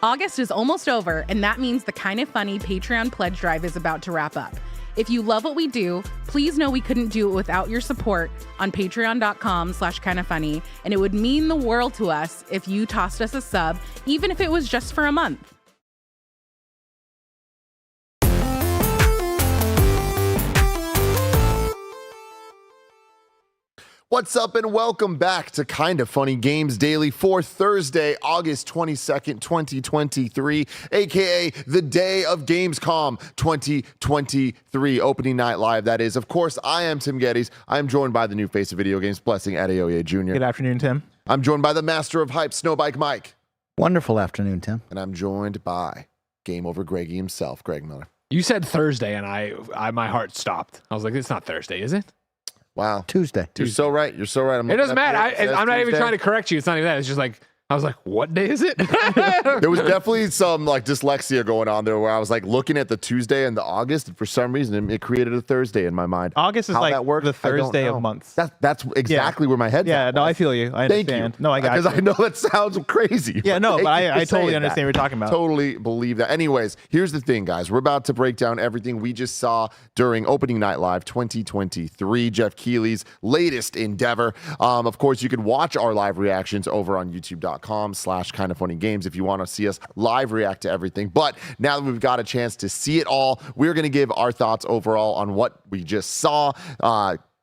August is almost over, and that means the Kinda Funny Patreon pledge drive is about to wrap up. If you love what we do, please know we couldn't do it without your support on patreon.com/kindafunny, and it would mean the world to us if you tossed us a sub, even if it was just for a month. What's up and welcome back to Kinda Funny Games Daily for Thursday, August 22nd, 2023, aka the day of Gamescom 2023, opening night live, that is. Of course, I am Tim Geddes. I am joined by the new face of video games, Blessing Adeoye Jr. Good afternoon, Tim. I'm joined by the master of hype, Snowbike Mike. Wonderful afternoon, Tim. And I'm joined by Game Over Greggy himself, Greg Miller. You said Thursday, and I my heart stopped. I was like, it's not Thursday, is it? Wow. Tuesday. You're so right. You're so right. It doesn't matter. I'm not even trying to correct you. It's not even that. It's just like, I was like, what day is it? There was definitely some like dyslexia going on there where I was like looking at the Tuesday and the August, and for some reason it created a Thursday in my mind. August is How like that worked, the Thursday of months. That's exactly where my head's at. Yeah, no, I feel you. I understand. Thank you. No, I got you. Because I know that sounds crazy. Yeah, no, Thank but you for I totally saying understand that. what you're talking about. Totally believe that. Anyways, here's the thing, guys. We're about to break down everything we just saw during Opening Night Live 2023, Jeff Keighley's latest endeavor. Of course, you can watch our live reactions over on youtube.com/kindafunnygames if you want to see us live react to everything. But now that we've got a chance to see it all, we're going to give our thoughts overall on what we just saw.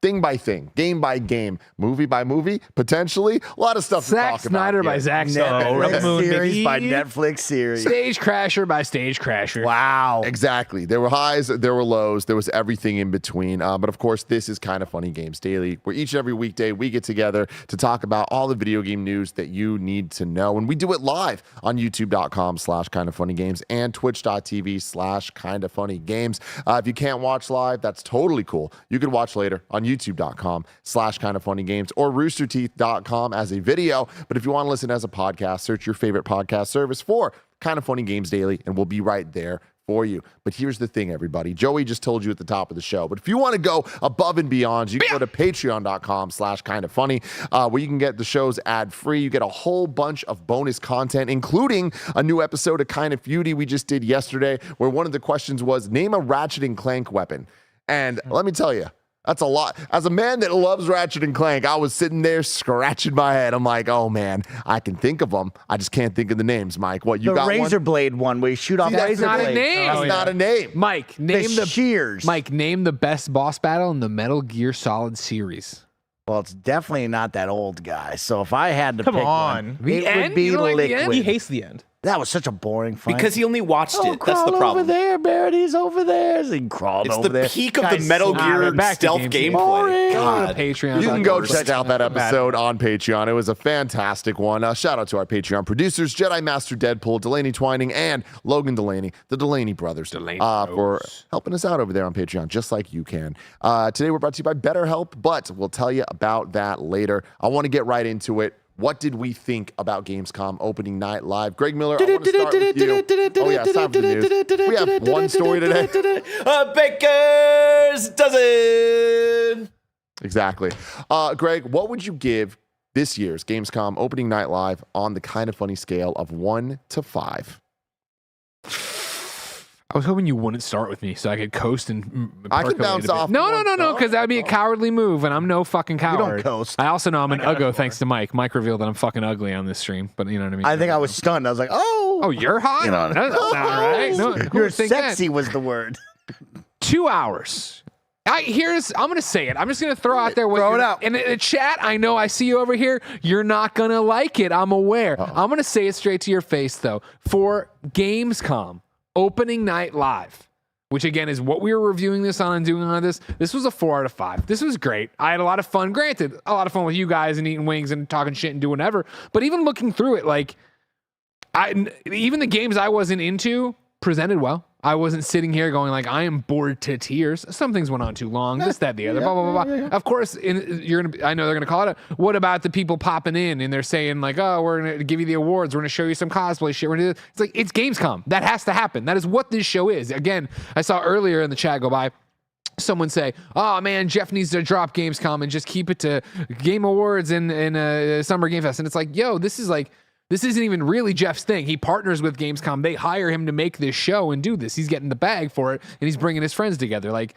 Thing by thing, game by game, movie by movie, potentially. A lot of stuff to Zack talk Snyder about. by Zack Netflix Snyder. series by Netflix series. Stage Crasher by Stage Crasher. Wow. Exactly. There were highs, there were lows, there was everything in between. But of course, this is Kinda Funny Games Daily, where each and every weekday we get together to talk about all the video game news that you need to know. And we do it live on youtube.com/kindafunnygames and twitch.tv/kindafunnygames. If you can't watch live, that's totally cool. You can watch later on youtube.com/kindafunnygames or roosterteeth.com as a video. But if you want to listen as a podcast, search your favorite podcast service for Kinda Funny Games Daily, and we'll be right there for you. But here's the thing, everybody. Joey just told you at the top of the show, but if you want to go above and beyond, you can go to patreon.com/kindafunny, where you can get the shows ad-free. You get a whole bunch of bonus content, including a new episode of Kinda Feudy we just did yesterday, where one of the questions was, name a Ratchet and Clank weapon. And let me tell you, that's a lot. As a man that loves Ratchet and Clank, I was sitting there scratching my head. I'm like, oh man, I can think of them. I just can't think of the names, Mike. What, you got one? The razor blade one where you shoot off That's razor not a blades. name. That's not a name. Mike, name The shears. Mike, name the best boss battle in the Metal Gear Solid series. Well, it's definitely not that old guy. So if I had to pick one, The it end? would be You don't like the end? Liquid. He hates the end. That was such a boring fight. Because he only watched it. That's crawl the problem. over there, Barrett. He's over there. He crawled It's over there. the peak of the Guys, Metal All right, Gear back to stealth games. gameplay. Go to God. Patreon. You can go check out that episode on Patreon. It was a fantastic one. Shout out to our Patreon producers, Jedi Master Deadpool, Delaney Twining, and Logan Delaney, the Delaney brothers, for helping us out over there on Patreon, just like you can. Today we're brought to you by BetterHelp, but we'll tell you about that later. I want to get right into it. What did we think about Gamescom Opening Night Live? Greg Miller, I want to start with you. Oh yeah, it's time for the news. We have one story today. Baker's dozen. Exactly. Greg, what would you give this year's Gamescom Opening Night Live on the Kinda Funny scale of 1 to 5? I was hoping you wouldn't start with me so I could coast and I can percolate bounce a bit. off. No, because that would be a cowardly move, and I'm no fucking coward. don't coast. I also know I'm an uggo thanks to Mike. Mike revealed that I'm fucking ugly on this stream, but you know what I mean? I think I was stunned. I was like, oh. Oh, you're hot? You know, That's not right. No, who You're would think that? sexy was the word. 2 hours. I'm going to say it. I'm just going to throw out there. Throw it out. And in the chat, I know I see you over here. You're not going to like it. I'm aware. I'm going to say it straight to your face, though. For Gamescom Opening Night Live, which again is what we were reviewing this on and doing on this was a 4 out of 5. This was great. I had a lot of fun. Granted, a lot of fun with you guys and eating wings and talking shit and doing whatever. But even looking through it, like, even the games I wasn't into presented well. I wasn't sitting here going like, I am bored to tears. Some things went on too long. This, that, the other. Blah blah blah blah. Of course, I know they're gonna call it. What about the people popping in and they're saying like, oh, we're gonna give you the awards. We're gonna show you some cosplay shit. It's like it's Gamescom. That has to happen. That is what this show is. Again, I saw earlier in the chat go by. Someone say, oh man, Jeff needs to drop Gamescom and just keep it to Game Awards and Summer Game Fest. And it's like, yo, this is like This isn't even really Jeff's thing. He partners with Gamescom. They hire him to make this show and do this. He's getting the bag for it, and he's bringing his friends together. Like,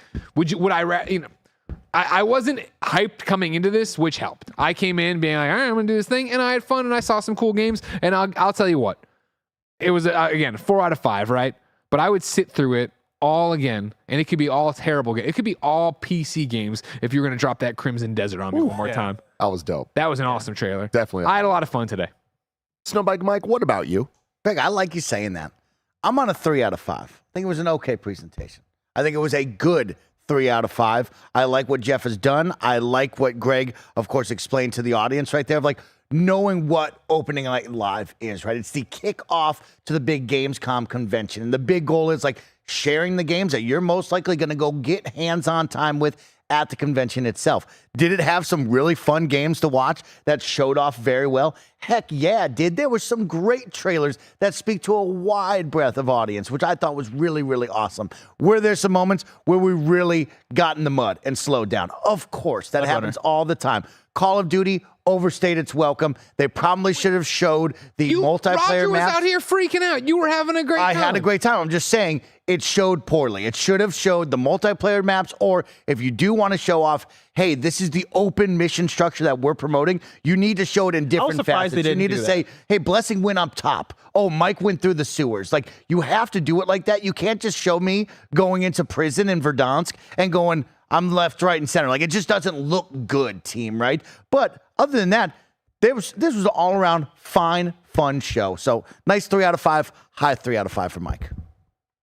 I wasn't hyped coming into this, which helped. I came in being like, all right, I'm going to do this thing, and I had fun, and I saw some cool games, and I'll tell you what. It was, again, 4 out of 5, right? But I would sit through it all again, and it could be all terrible games. It could be all PC games if you're going to drop that Crimson Desert on me one more time. That was dope. That was an awesome trailer. Definitely. I had a lot of fun today. Snowbike Mike, what about you? Greg, I like you saying that. I'm on a 3 out of 5. I think it was an okay presentation. I think it was a good 3 out of 5. I like what Jeff has done. I like what Greg, of course, explained to the audience right there of like knowing what Opening Night Live is, right? It's the kickoff to the big Gamescom convention. And the big goal is like sharing the games that you're most likely going to go get hands-on time with at the convention itself. Did it have some really fun games to watch that showed off very well? Heck yeah, it did. There were some great trailers that speak to a wide breadth of audience, which I thought was really, really awesome. Were there some moments where we really got in the mud and slowed down? Of course, that happens all the time. Call of Duty overstayed its welcome. They probably should have showed the multiplayer Roger was maps. out here freaking out. You were having a great time. I had a great time. I'm just saying it showed poorly. It should have showed the multiplayer maps, or if you do want to show off, hey, this is the open mission structure that we're promoting, you need to show it in different facets. You need to say, hey, Blessing went up top. Oh, Mike went through the sewers. Like, you have to do it like that. You can't just show me going into prison in Verdansk and going, I'm left, right, and center. Like, it just doesn't look good, team, right? But other than that, this was an all-around fine, fun show. So nice 3 out of 5, high 3 out of 5 for Mike.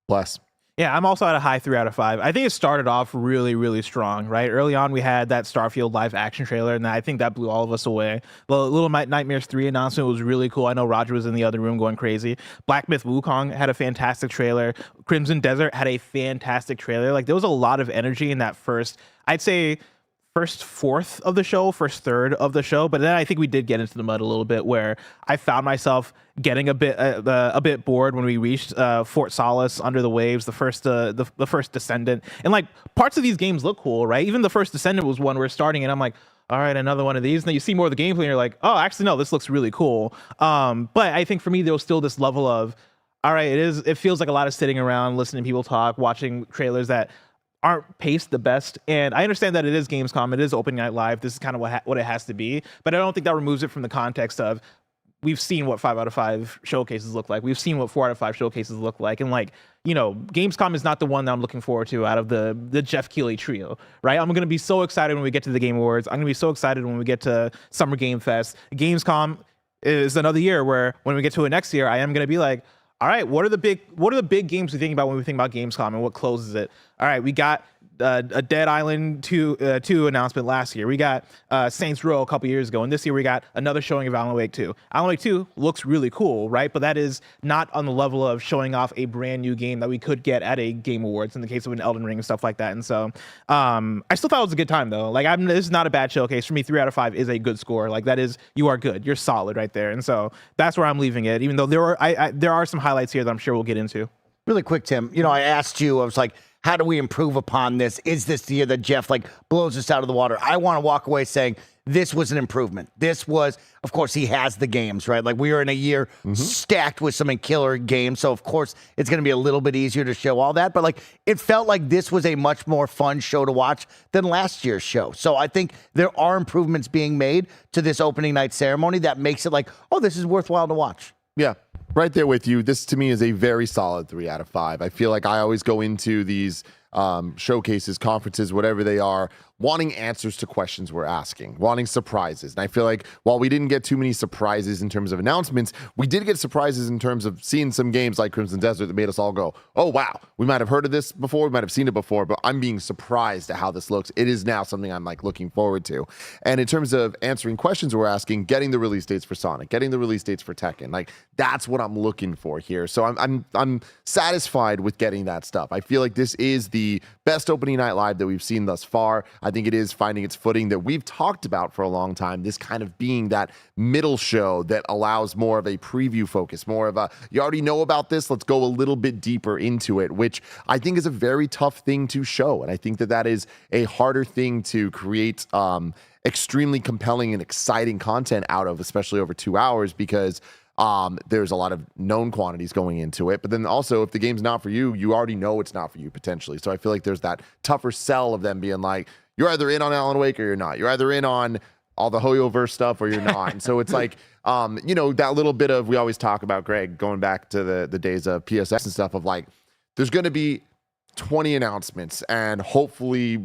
Bless. Yeah, I'm also at a high 3 out of 5. I think it started off really, really strong, right? Early on, we had that Starfield live action trailer, and I think that blew all of us away. The Little Nightmares 3 announcement was really cool. I know Roger was in the other room going crazy. Black Myth Wukong had a fantastic trailer. Crimson Desert had a fantastic trailer. Like, there was a lot of energy in that first, I'd say, first fourth of the show, first third of the show, but then I think we did get into the mud a little bit, where I found myself getting a bit bored when we reached Fort Solace, Under the Waves, the first Descendant, and like parts of these games look cool, right? Even the first Descendant was one we're starting, and I'm like, all right, another one of these. And then you see more of the gameplay, and you're like, oh, actually no, this looks really cool. But I think for me, there was still this level of, all right, it feels like a lot of sitting around, listening to people talk, watching trailers that aren't paced the best. And I understand that it is Gamescom, it is Opening Night Live, this is kind of what it has to be, but I don't think that removes it from the context of, we've seen what 5 out of 5 showcases look like, we've seen what 4 out of 5 showcases look like, and like, you know, Gamescom is not the one that I'm looking forward to out of the Jeff Keighley trio, right? I'm gonna be so excited when we get to the Game Awards. I'm gonna be so excited when we get to Summer Game Fest. Gamescom is another year where when we get to it next year, I am gonna be like, all right, what are the big games we think about when we think about Gamescom, and what closes it? All right, we got a Dead Island 2 announcement last year. We got Saints Row a couple years ago, and this year we got another showing of Alan Wake 2. Alan Wake 2 looks really cool, right? But that is not on the level of showing off a brand new game that we could get at a Game Awards in the case of an Elden Ring and stuff like that. And so I still thought it was a good time, though. Like, this is not a bad showcase. For me, 3 out of 5 is a good score. Like, that is, you are good. You're solid right there. And so that's where I'm leaving it, even though there are some highlights here that I'm sure we'll get into. Really quick, Tim, you know, I asked you, I was like, how do we improve upon this? Is this the year that Jeff like blows us out of the water? I want to walk away saying this was an improvement. This was, of course, he has the games, right? Like, we are in a year stacked with some killer games. So, of course, it's going to be a little bit easier to show all that. But, like, it felt like this was a much more fun show to watch than last year's show. So I think there are improvements being made to this opening night ceremony that makes it like, oh, this is worthwhile to watch. Yeah, right there with you. This to me is a very solid 3 out of 5. I feel like I always go into these showcases, conferences, whatever they are, wanting answers to questions we're asking, wanting surprises. And I feel like while we didn't get too many surprises in terms of announcements, we did get surprises in terms of seeing some games like Crimson Desert that made us all go, oh, wow, we might have heard of this before, we might have seen it before, but I'm being surprised at how this looks. It is now something I'm like looking forward to. And in terms of answering questions we're asking, getting the release dates for Sonic, getting the release dates for Tekken, like that's what I'm looking for here. So I'm satisfied with getting that stuff. I feel like this is the best opening night live that we've seen thus far. I think it is finding its footing that we've talked about for a long time, this kind of being that middle show that allows more of a preview focus, more of a, you already know about this, let's go a little bit deeper into it, which I think is a very tough thing to show. And I think that that is a harder thing to create extremely compelling and exciting content out of, especially over 2 hours, because There's a lot of known quantities going into it. But then also, if the game's not for you, you already know it's not for you potentially. So I feel like there's that tougher sell of them being like, you're either in on Alan Wake or you're not. You're either in on all the Hoyoverse stuff or you're not. And so it's like, that little bit of, we always talk about, Greg, going back to the days of PSX and stuff, of like, there's going to be 20 announcements and hopefully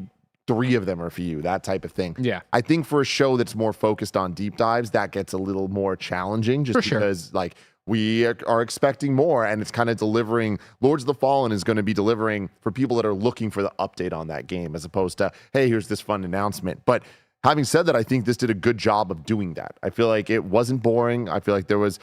3 of them are for you, that type of thing. Yeah. I think for a show that's more focused on deep dives, that gets a little more challenging just because like we are expecting more, and it's kind of delivering. Lords of the Fallen is going to be delivering for people that are looking for the update on that game, as opposed to, hey, here's this fun announcement. But having said that, I think this did a good job of doing that. I feel like it wasn't boring. I feel like there was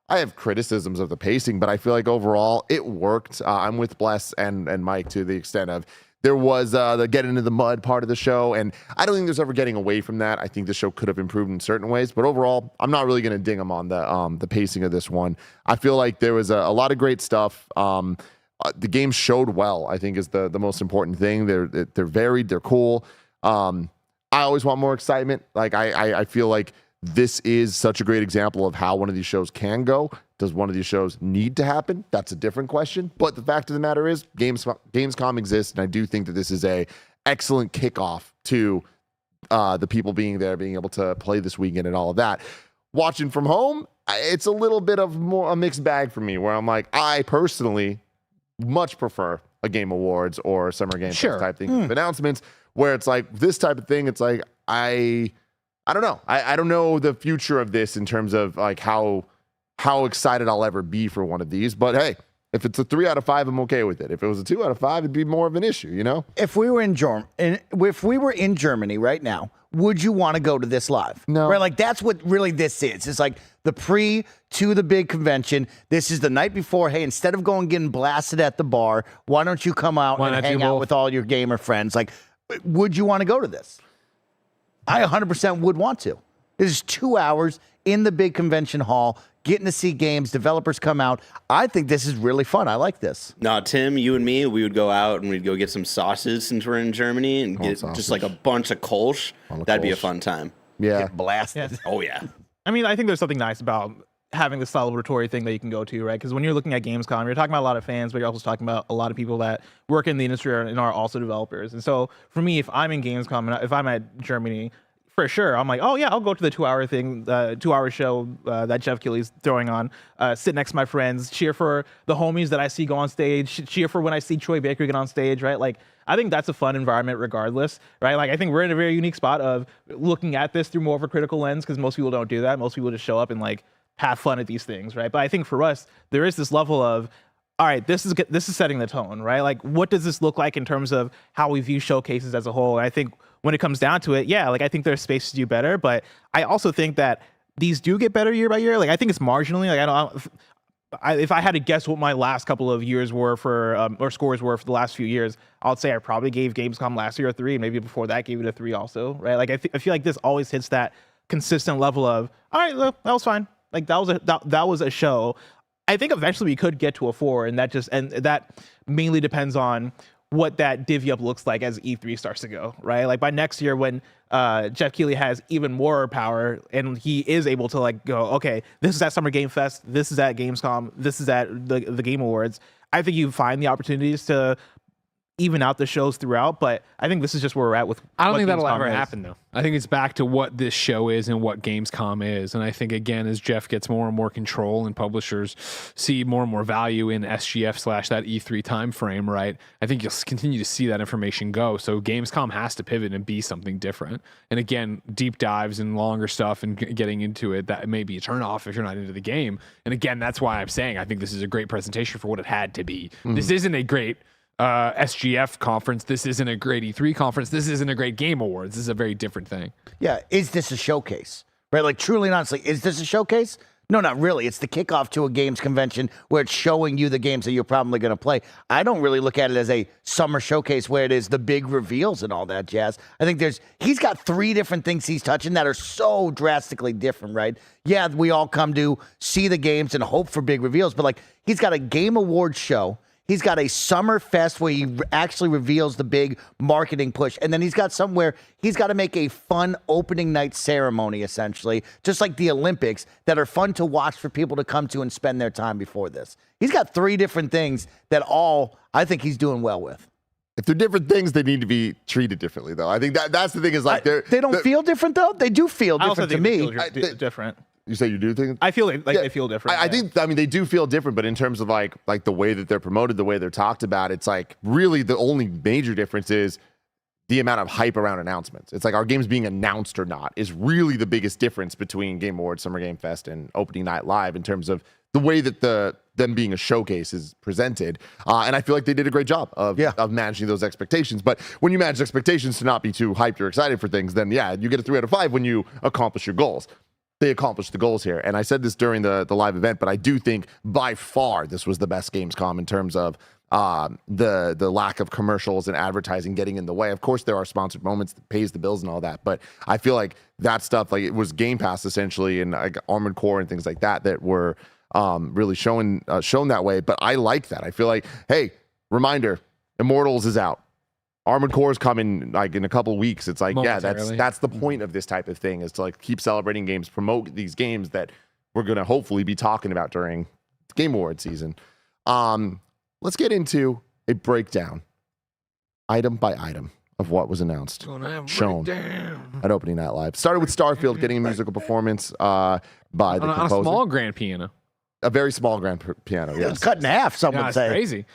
I have criticisms of the pacing, but I feel like overall it worked. I'm with Bless and Mike to the extent of there was the get into the mud part of the show, and I don't think there's ever getting away from that. I think the show could have improved in certain ways, but overall, I'm not really going to ding them on the pacing of this one. I feel like there was a lot of great stuff. The game showed well, I think, is the most important thing. They're varied, they're cool. I always want more excitement. Like I feel like this is such a great example of how one of these shows can go. Does one of these shows need to happen? That's a different question. But the fact of the matter is, Gamescom exists, and I do think that this is a excellent kickoff to the people being there, being able to play this weekend and all of that. Watching from home, it's a little bit of a mixed bag for me, where I'm like, I personally much prefer a Game Awards or Summer Game Fest type thing of announcements, where it's like this type of thing. It's like I don't know. I don't know the future of this in terms of like how excited I'll ever be for one of these. But hey, if it's a 3 out of 5, I'm okay with it. If it was a 2 out of 5, it'd be more of an issue, you know? If we were in Germany right now, would you want to go to this live? No. Right? Like, that's what really this is. It's like the pre to the big convention. This is the night before. Hey, instead of going getting blasted at the bar, why don't you come out and hang out with all your gamer friends? Like, would you want to go to this? I 100% would want to. This is 2 hours in the big convention hall, getting to see games, developers come out. I think this is really fun. I like this. No, Tim, you and me, we would go out and we'd go get some sauces since we're in Germany and get just like a bunch of Kolsch. That'd be a fun time. Yeah. Get blasted. Yes. Oh, yeah. I mean, I think there's something nice about having this celebratory thing that you can go to, right? Because when you're looking at Gamescom, you're talking about a lot of fans, but you're also talking about a lot of people that work in the industry and are also developers. And so for me, if I'm in Gamescom and if I'm at Germany, for sure, I'm like, oh yeah, I'll go to the 2-hour thing, 2-hour show that Jeff Keighley's throwing on. Sit next to my friends, cheer for the homies that I see go on stage, cheer for when I see Troy Baker get on stage, right? Like, I think that's a fun environment regardless, right? Like, I think we're in a very unique spot of looking at this through more of a critical lens, because most people don't do that. Most people just show up and like have fun at these things, right? But I think for us, there is this level of, all right, this is setting the tone, right? Like, what does this look like in terms of how we view showcases as a whole? And I think when it comes down to it, yeah, like, I think there's space to do better, but I also think that these do get better year by year. Like, I think it's marginally. Like, if I had to guess what my last couple of years were for, or scores were for the last few years, I'd say I probably gave Gamescom last year a 3, and maybe before that gave it a 3 also, right? Like, I feel like this always hits that consistent level of, all right, look, that was fine. Like, that was a show. I think eventually we could get to a 4, and that mainly depends on what that divvy up looks like as E3 starts to go, right? Like, by next year, when Jeff Keighley has even more power and he is able to like go, okay, this is at Summer Game Fest, this is at Gamescom, this is at the Game Awards. I think you find the opportunities to even out the shows throughout, but I think this is just where we're at with. I don't think that'll Gamescom ever is. happen though. I think it's back to what this show is and what Gamescom is. And I think again, as Jeff gets more and more control and publishers see more and more value in SGF / that E3 time frame, right? I think you'll continue to see that information go. So Gamescom has to pivot and be something different. And again, deep dives and longer stuff and getting into it, that may be a turnoff if you're not into the game. And again, that's why I'm saying I think this is a great presentation for what it had to be. This isn't a great SGF conference. This isn't a great E3 conference. This isn't a great Game Awards. This is a very different thing. Yeah, is this a showcase? Right? Like, truly and honestly, is this a showcase? No, not really. It's the kickoff to a games convention where it's showing you the games that you're probably going to play. I don't really look at it as a summer showcase where it is the big reveals and all that jazz. I think he's got 3 different things he's touching that are so drastically different, right? Yeah, we all come to see the games and hope for big reveals, but like, he's got a Game Awards show. He's got a summer fest where he actually reveals the big marketing push. And then he's got somewhere he's got to make a fun opening night ceremony, essentially, just like the Olympics, that are fun to watch for people to come to and spend their time before this. He's got 3 different things that all I think he's doing well with. If they're different things, they need to be treated differently, though. I think that's the thing is like they don't feel different, though? They do feel different to me. Different. You say you do think? I feel like they feel different. I think, I mean, they do feel different, but in terms of like the way that they're promoted, the way they're talked about, it's like really the only major difference is the amount of hype around announcements. It's like our games being announced or not is really the biggest difference between Game Awards, Summer Game Fest, and Opening Night Live in terms of the way that them being a showcase is presented. And I feel like they did a great job of managing those expectations. But when you manage expectations to not be too hyped or excited for things, then yeah, you get a 3 out of 5 when you accomplish your goals. They accomplished the goals here. And I said this during the live event, but I do think by far this was the best Gamescom in terms of the lack of commercials and advertising getting in the way. Of course, there are sponsored moments that pays the bills and all that, but I feel like that stuff, like it was Game Pass essentially, and like Armored Core and things like that were really shown that way. But I like that. I feel like, hey, reminder, Immortals is out. Armored Core is coming like in a couple of weeks. It's like, yeah, that's the point of this type of thing, is to like keep celebrating games, promote these games that we're going to hopefully be talking about during Game Award season. Let's get into a breakdown, item by item, of what was announced, shown at Opening Night Live. Started with Starfield getting a musical performance by the composer. On a small grand piano. A very small grand piano, yes. It's cut in half, some would say. Crazy.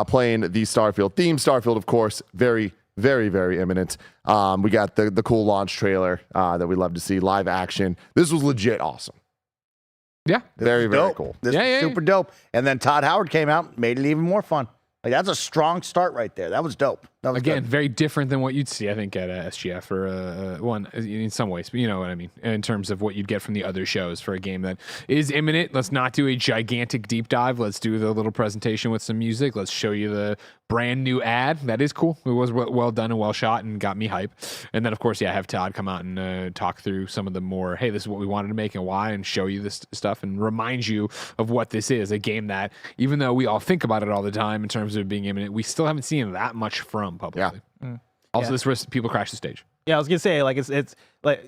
Playing the Starfield theme. Starfield, of course, very, very, very imminent. We got the cool launch trailer that we love to see, live action. This was legit awesome. Yeah. Very, very cool. This was super dope. And then Todd Howard came out, made it even more fun. Like, that's a strong start right there. That was dope. That was Again, good. very different than what you'd see, I think, at SGF or one in some ways. But you know what I mean in terms of what you'd get from the other shows for a game that is imminent. Let's not do a gigantic deep dive. Let's do the little presentation with some music. Let's show you the brand new ad. That is cool. It was well done and well shot and got me hype. And then, of course, have Todd come out and talk through some of the more, hey, this is what we wanted to make and why, and show you this stuff and remind you of what this is. A game that, even though we all think about it all the time in terms of being imminent, we still haven't seen that much from publicly. Yeah. Also, this risk people crash the stage. Yeah, I was gonna say, like, it's like,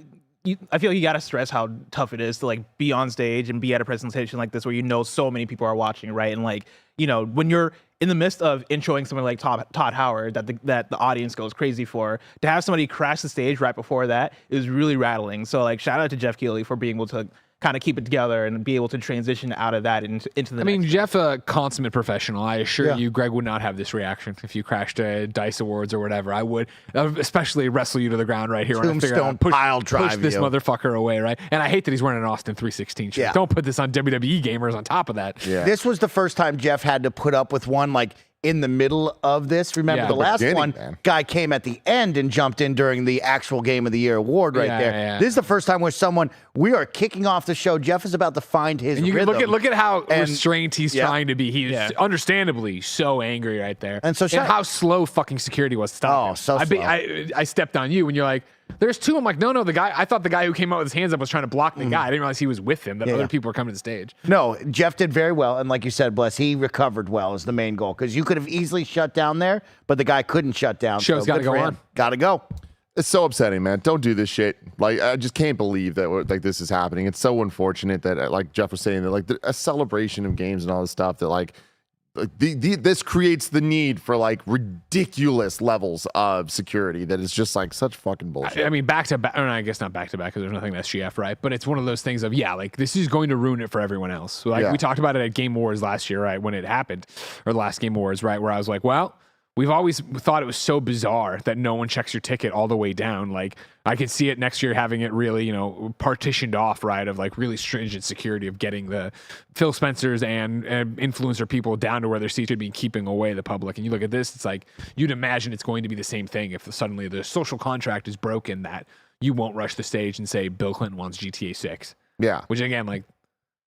I feel like you gotta stress how tough it is to like be on stage and be at a presentation like this where you know so many people are watching, right? And like, you know, when you're in the midst of introing someone like Todd Howard that the audience goes crazy for, to have somebody crash the stage right before that is really rattling. So like, shout out to Jeff Keighley for being able to kind of keep it together and be able to transition out of that into the next. Jeff, a consummate professional. I assure you, Greg would not have this reaction if you crashed DICE Awards or whatever. I would especially wrestle you to the ground right here when I figure out push this motherfucker away, right? And I hate that he's wearing an Austin 316 shirt. Yeah. Don't put this on WWE gamers on top of that. Yeah. This was the first time Jeff had to put up with one like in the middle of this. Remember the last one, guy came at the end and jumped in during the actual Game of the Year award there. Yeah. This is the first time where we are kicking off the show. Jeff is about to find his rhythm. Look at how restrained he's trying to be. He's understandably so angry right there. And how slow fucking security was to stop him. So slow. I stepped on you when you're like, there's two. I'm like, no, the guy. I thought the guy who came out with his hands up was trying to block the guy. I didn't realize he was with him. That other people were coming to the stage. No, Jeff did very well, and like you said, Bless, he recovered well is the main goal, because you could have easily shut down there, but the guy couldn't shut down. Show's got to go on. Got to go. It's so upsetting, man. Don't do this shit. Like, I just can't believe that like this is happening. It's so unfortunate that, like Jeff was saying, that like a celebration of games and all this stuff that like. This creates the need for like ridiculous levels of security that is just like such fucking bullshit. I mean, back to back, I guess not back to back because there's nothing that's SGF, right? But it's one of those things of, like this is going to ruin it for everyone else. So, like we talked about it at Game Awards last year, right? When it happened, or the last Game Awards, right? Where I was like, well, we've always thought it was so bizarre that no one checks your ticket all the way down. Like, I could see it next year having it really, partitioned off, right? Of like really stringent security of getting the Phil Spencers and influencer people down to where their seats would be, keeping away the public. And you look at this, it's like, you'd imagine it's going to be the same thing if suddenly the social contract is broken, that you won't rush the stage and say Bill Clinton wants GTA 6. Yeah. Which again, like,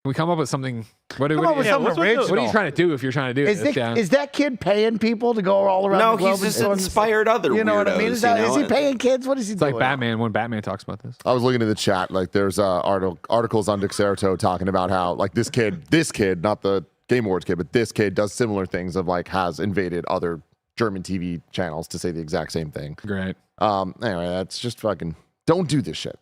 we come up with something. What are you trying to do if you're trying to do this? Is that kid paying people to go all around the globe? No, he's just inspired other You know what I mean? Is he paying kids? What is he doing? It's like Batman, when Batman talks about this. I was looking at the chat. Like, there's articles on Dexerto talking about how, like, this kid, not the Game Awards kid, but this kid does similar things of like has invaded other German TV channels to say the exact same thing. Great. Anyway, that's just fucking don't do this shit.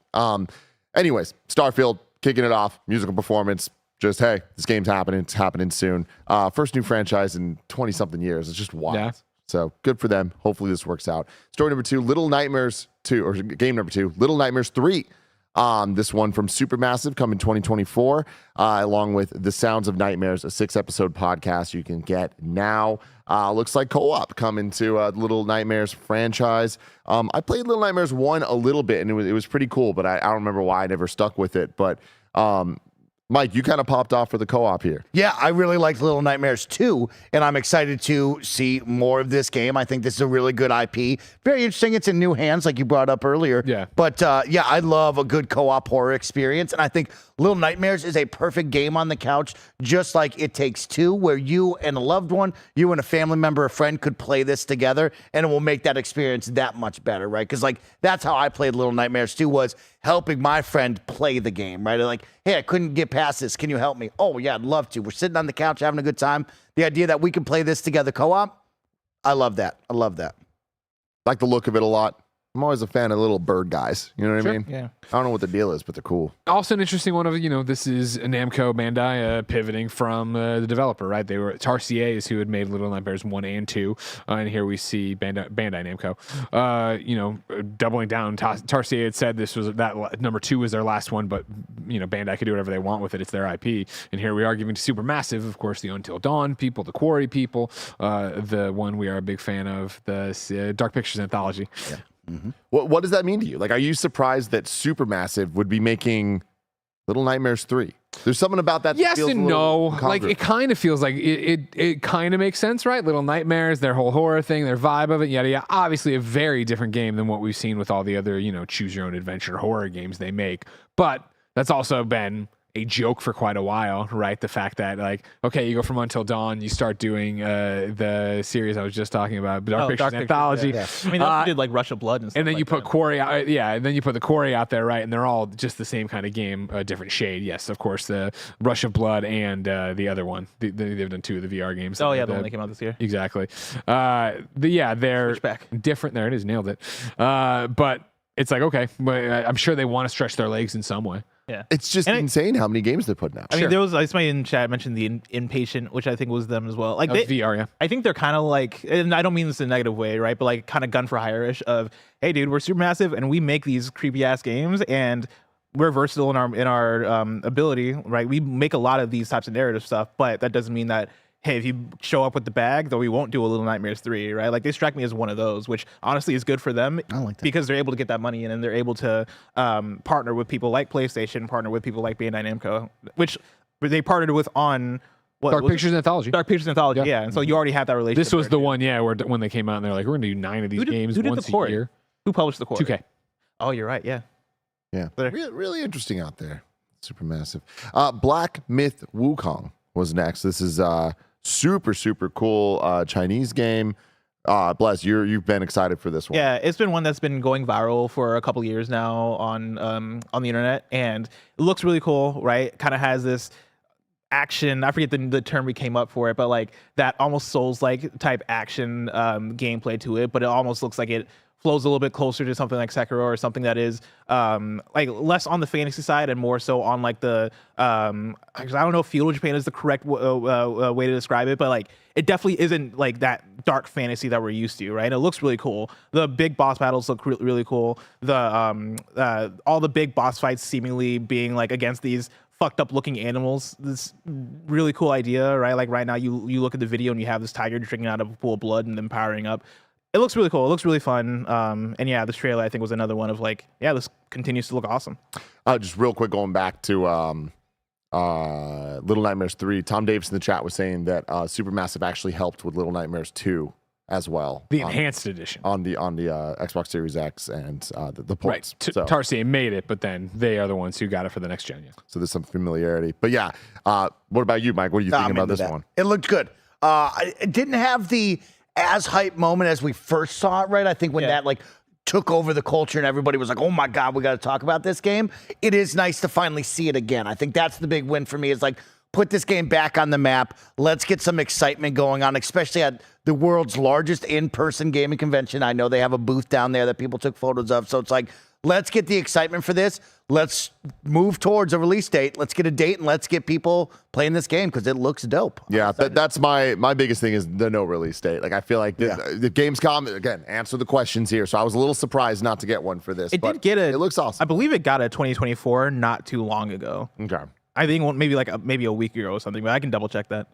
Anyways, Starfield kicking it off, musical performance. Just hey, this game's happening. It's happening soon. First new franchise in 20 something years. It's just wild. Yeah. So good for them. Hopefully this works out. Story number 2, Little Nightmares 2, or game number 2, Little Nightmares 3. This one from Supermassive coming 2024, along with The Sounds of Nightmares, a 6-episode podcast you can get now. Looks like co-op coming to Little Nightmares franchise. I played Little Nightmares 1 a little bit, and it was pretty cool, but I don't remember why I never stuck with it. But Mike, you kind of popped off for the co-op here. Yeah, I really liked Little Nightmares 2, and I'm excited to see more of this game. I think this is a really good IP. Very interesting. It's in new hands, like you brought up earlier. Yeah. But yeah, I love a good co-op horror experience, and I think Little Nightmares is a perfect game on the couch, just like It Takes Two, where you and a loved one, you and a family member, a friend could play this together, and it will make that experience that much better, right? Because like that's how I played Little Nightmares 2, was helping my friend play the game, right? Like, hey, I couldn't get past this. Can you help me? Oh, yeah, I'd love to. We're sitting on the couch having a good time. The idea that we can play this together co-op, I love that. I love that. Like the look of it a lot. I'm always a fan of little bird guys. You know what I mean? Yeah. I don't know what the deal is, but they're cool. Also an interesting one of, this is Namco Bandai pivoting from the developer, right? They were Tarsier is who had made Little Nightmares 1 and 2. And here we see Bandai Namco, doubling down. Tarsier had said this was that number 2 was their last one, but, Bandai could do whatever they want with it. It's their IP. And here we are giving to Supermassive, of course, the Until Dawn people, the Quarry people, the one we are a big fan of, the Dark Pictures Anthology. Yeah. Mm-hmm. What does that mean to you? Like, are you surprised that Supermassive would be making Little Nightmares 3? There's something about that. Yes feels and no. Like, it kind of feels like it kind of makes sense, right? Little Nightmares, their whole horror thing, their vibe of it, yada yada. Obviously, a very different game than what we've seen with all the other, choose your own adventure horror games they make. But that's also been a joke for quite a while, right? The fact that, like, okay, you go from Until Dawn, you start doing the series I was just talking about, Dark Pictures Anthology. Yeah. I mean, they also did like Rush of Blood and stuff. And then like you put that. Quarry out, and then you put the Quarry out there, right? And they're all just the same kind of game, a different shade. Yes, of course, the Rush of Blood and the other one. They've done 2 of the VR games. Oh yeah, the one that came out this year. Exactly. They're Switchback. different. There it is, nailed it. But it's like, okay, but I'm sure they want to stretch their legs in some way. Yeah, it's just insane how many games they're putting out. I mean, there was somebody in chat mentioned the Impatient, which I think was them as well. Like VR, yeah. I think they're kind of like, and I don't mean this in a negative way, right? But like kind of gun for hire-ish of, hey, dude, we're Supermassive and we make these creepy ass games and we're versatile in our ability, right? We make a lot of these types of narrative stuff, but that doesn't mean that, hey, if you show up with the bag, though, we won't do a Little Nightmares 3, right? Like, they strike me as one of those, which honestly is good for them. I like that. Because they're able to get that money in and they're able to partner with people like PlayStation, partner with people like Bandai Namco, which they partnered with on Dark Pictures Anthology. Dark Pictures Anthology, yeah. And so you already have that relationship. This was the one, where when they came out and they're like, we're going to do 9 of these games once a year. Who published the core? 2K. Oh, you're right, yeah. Yeah, really interesting out there. Supermassive. Black Myth Wukong was next. This is super cool Chinese game. Bless, you've been excited for this one. Yeah, it's been one that's been going viral for a couple years now on the internet, and it looks really cool, right? Kind of has this action, I forget the term we came up for it, but like that almost Souls-like type action gameplay to it, but it almost looks like it flows a little bit closer to something like Sekiro or something that is like less on the fantasy side and more so on like the because I don't know if feudal Japan is the correct way to describe it, but like it definitely isn't like that dark fantasy that we're used to, right? And it looks really cool. The big boss battles look really cool. The all the big boss fights seemingly being like against these fucked up looking animals. This really cool idea, right? Like right now you look at the video and you have this tiger drinking out of a pool of blood and then powering up. It looks really cool. It looks really fun. And yeah, this trailer I think was another one of like, yeah, this continues to look awesome. Just real quick, going back to Little Nightmares 3, Tom Davis in the chat was saying that Supermassive actually helped with Little Nightmares 2 as well. The enhanced edition. On the Xbox Series X and the ports. Right. So, Tarsier made it, but then they are the ones who got it for the next gen. Yeah. So there's some familiarity. But yeah, what about you, Mike? What are you thinking about this one? It looked good. It didn't have the as hype moment as we first saw it, right? I think when that like took over the culture and everybody was like, oh my God, we got to talk about this game. It is nice to finally see it again. I think that's the big win for me, is like put this game back on the map. Let's get some excitement going on, especially at the world's largest in-person gaming convention. I know they have a booth down there that people took photos of. So it's like, let's get the excitement for this. Let's move towards a release date. Let's get a date and let's get people playing this game because it looks dope. Yeah, that's my biggest thing is the no release date. Like I feel like the Gamescom, again, answer the questions here. So I was a little surprised not to get one for this. It did get it looks awesome. I believe it got a 2024 not too long ago. Okay. I think maybe maybe a week ago or something, but I can double check that.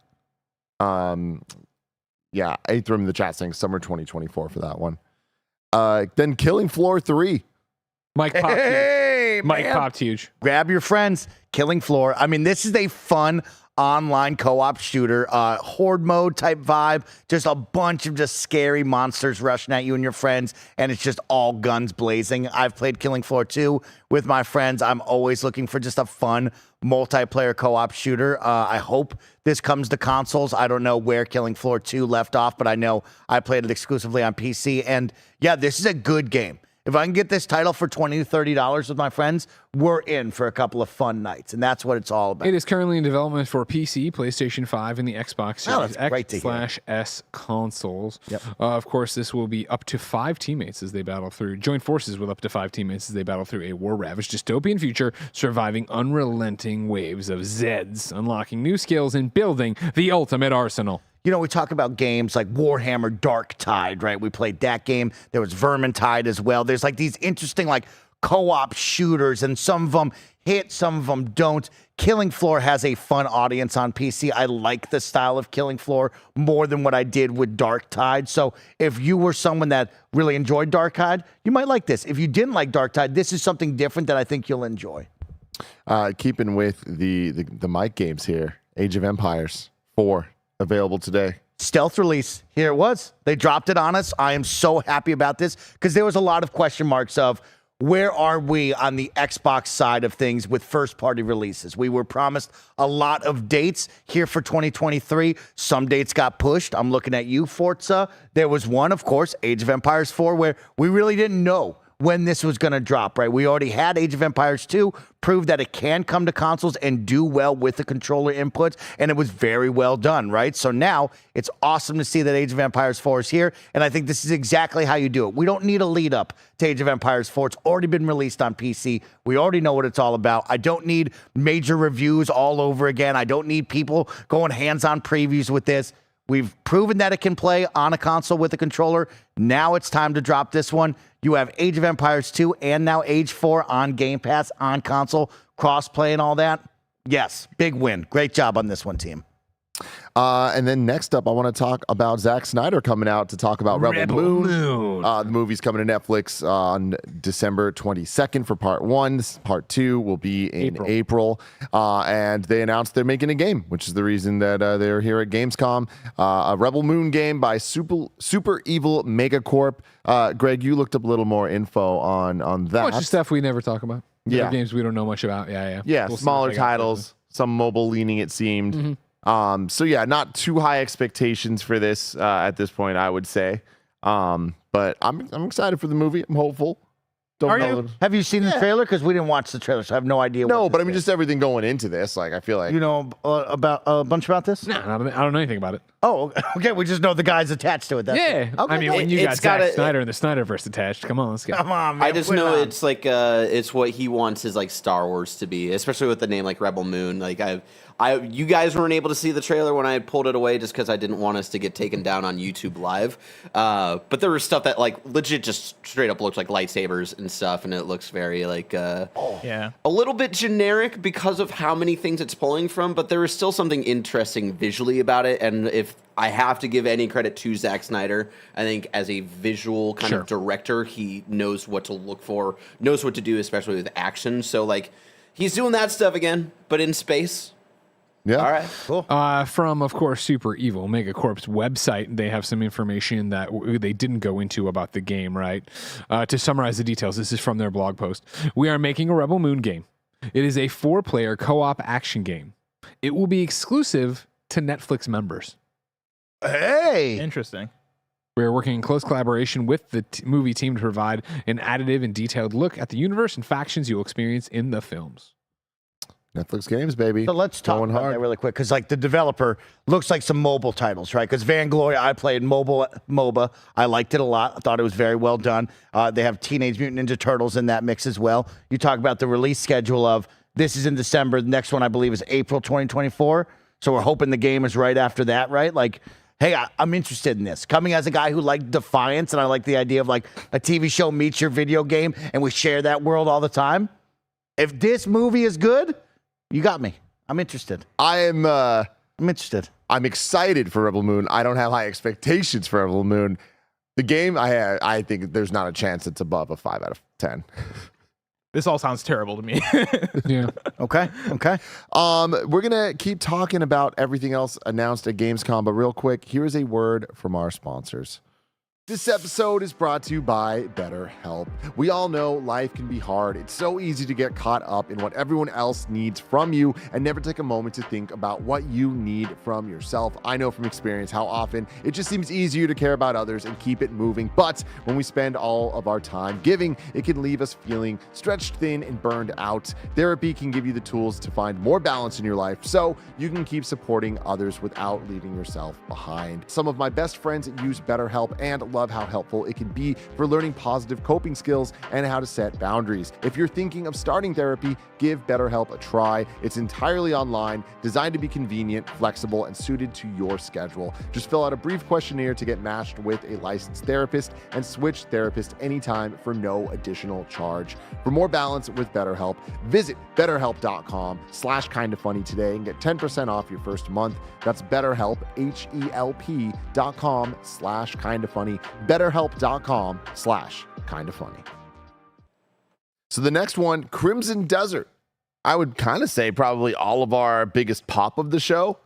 Yeah, Aethram in the chat saying summer 2024 for that one. Then Killing Floor 3. Mike popped huge. Mike popped huge. Grab your friends. Killing Floor. I mean, this is a fun online co-op shooter, horde mode type vibe. Just a bunch of just scary monsters rushing at you and your friends, and it's just all guns blazing. I've played Killing Floor 2 with my friends. I'm always looking for just a fun multiplayer co-op shooter. I hope this comes to consoles. I don't know where Killing Floor 2 left off, but I know I played it exclusively on PC. And yeah, this is a good game. If I can get this title for $20 to $30 with my friends, we're in for a couple of fun nights, and that's what it's all about. It is currently in development for PC, PlayStation 5, and the Xbox Series X/S consoles. Yep. Of course, this will be up to 5 teammates as they battle through, join forces with up to 5 teammates as they battle through a war-ravaged dystopian future, surviving unrelenting waves of Zeds, unlocking new skills, and building the ultimate arsenal. You know, we talk about games like Warhammer Dark Tide, right? We played that game. There was Vermintide as well. There's like these interesting like co-op shooters, and some of them hit, some of them don't. Killing Floor has a fun audience on PC. I like the style of Killing Floor more than what I did with Dark Tide. So if you were someone that really enjoyed Dark Tide, you might like this. If you didn't like Dark Tide, this is something different that I think you'll enjoy. Keeping with the Mike games here, Age of Empires 4. Available today. Stealth release. Here it was. They dropped it on us. I am so happy about this because there was a lot of question marks of where are we on the Xbox side of things with first-party releases. We were promised a lot of dates here for 2023. Some dates got pushed. I'm looking at you, Forza. There was one, of course, Age of Empires 4, where we really didn't know when this was going to drop, right? We already had Age of Empires 2 prove that it can come to consoles and do well with the controller inputs, and it was very well done, right? So now it's awesome to see that Age of Empires 4 is here, and I think this is exactly how you do it. We don't need a lead up to Age of Empires 4. It's already been released on PC. We already know what it's all about. I don't need major reviews all over again. I don't need people going hands-on previews with this. We've proven that it can play on a console with a controller. Now it's time to drop this one. You have Age of Empires 2 and now Age 4 on Game Pass, on console, cross-play and all that. Yes, big win. Great job on this one, team. And then next up, I want to talk about Zack Snyder coming out to talk about Rebel Moon. The movie's coming to Netflix on December 22nd for part 1. Part 2 will be in April. And they announced they're making a game, which is the reason that they're here at Gamescom. A Rebel Moon game by Super Evil Megacorp. Greg, you looked up a little more info on that. A bunch of stuff we never talk about. Yeah. Games we don't know much about. Yeah, we'll smaller titles, some mobile leaning, it seemed. Mm-hmm. So yeah, not too high expectations for this at this point, I would say. But I'm excited for the movie. I'm hopeful. Are you? Have you seen the trailer? Because we didn't watch the trailer, so I have no idea. No, but I mean, just everything going into this. Like, I feel like you know about a bunch about this. No, I don't know anything about it. Oh, okay. We just know the guys attached to it. That's yeah. Okay. I mean, when you got Zack Snyder and the Snyderverse attached, come on, let's go. Come on, man. I just know it's like it's what he wants his like Star Wars to be, especially with the name like Rebel Moon. Like you guys weren't able to see the trailer when I had pulled it away just because I didn't want us to get taken down on YouTube Live. But there was stuff that like legit just straight up looked like lightsabers and stuff, and it looks very like a little bit generic because of how many things it's pulling from. But there is still something interesting visually about it, and if I have to give any credit to Zack Snyder, I think as a visual kind of director, he knows what to look for, knows what to do, especially with action. So like he's doing that stuff again, but in space. Yeah. All right. Cool. From, of course, Super Evil Megacorp's website, they have some information that they didn't go into about the game, right? To summarize the details, this is from their blog post. We are making a Rebel Moon game. It is a 4-player co-op action game. It will be exclusive to Netflix members. Hey. Interesting. We are working in close collaboration with the movie team to provide an additive and detailed look at the universe and factions you'll experience in the films. Netflix games, baby. So let's talk Going about hard. that really quick, because like the developer looks like some mobile titles, right? Because Vanglory, I played mobile MOBA. I liked it a lot. I thought it was very well done. They have Teenage Mutant Ninja Turtles in that mix as well. You talk about the release schedule of this is in December. The next one, I believe, is April 2024. So we're hoping the game is right after that, right? Like, hey, I'm interested in this. Coming as a guy who liked Defiance, and I like the idea of like a TV show meets your video game, and we share that world all the time. If this movie is good, you got me. I'm interested. I'm interested. I'm excited for Rebel Moon. I don't have high expectations for Rebel Moon. The game, I think there's not a chance it's above a 5 out of 10. This all sounds terrible to me. Yeah. Okay. We're gonna keep talking about everything else announced at Gamescom, but real quick, here is a word from our sponsors. This episode is brought to you by BetterHelp. We all know life can be hard. It's so easy to get caught up in what everyone else needs from you and never take a moment to think about what you need from yourself. I know from experience how often it just seems easier to care about others and keep it moving. But when we spend all of our time giving, it can leave us feeling stretched thin and burned out. Therapy can give you the tools to find more balance in your life so you can keep supporting others without leaving yourself behind. Some of my best friends use BetterHelp and love how helpful it can be for learning positive coping skills and how to set boundaries. If you're thinking of starting therapy, give BetterHelp a try. It's entirely online, designed to be convenient, flexible, and suited to your schedule. Just fill out a brief questionnaire to get matched with a licensed therapist and switch therapist anytime for no additional charge. For more balance with BetterHelp, visit betterhelp.com/kindafunny today and get 10% off your first month. That's BetterHelp, HELP.com/kindafunny. BetterHelp.com/kindafunny. So the next one, Crimson Desert. I would kind of say probably all of our biggest pop of the show.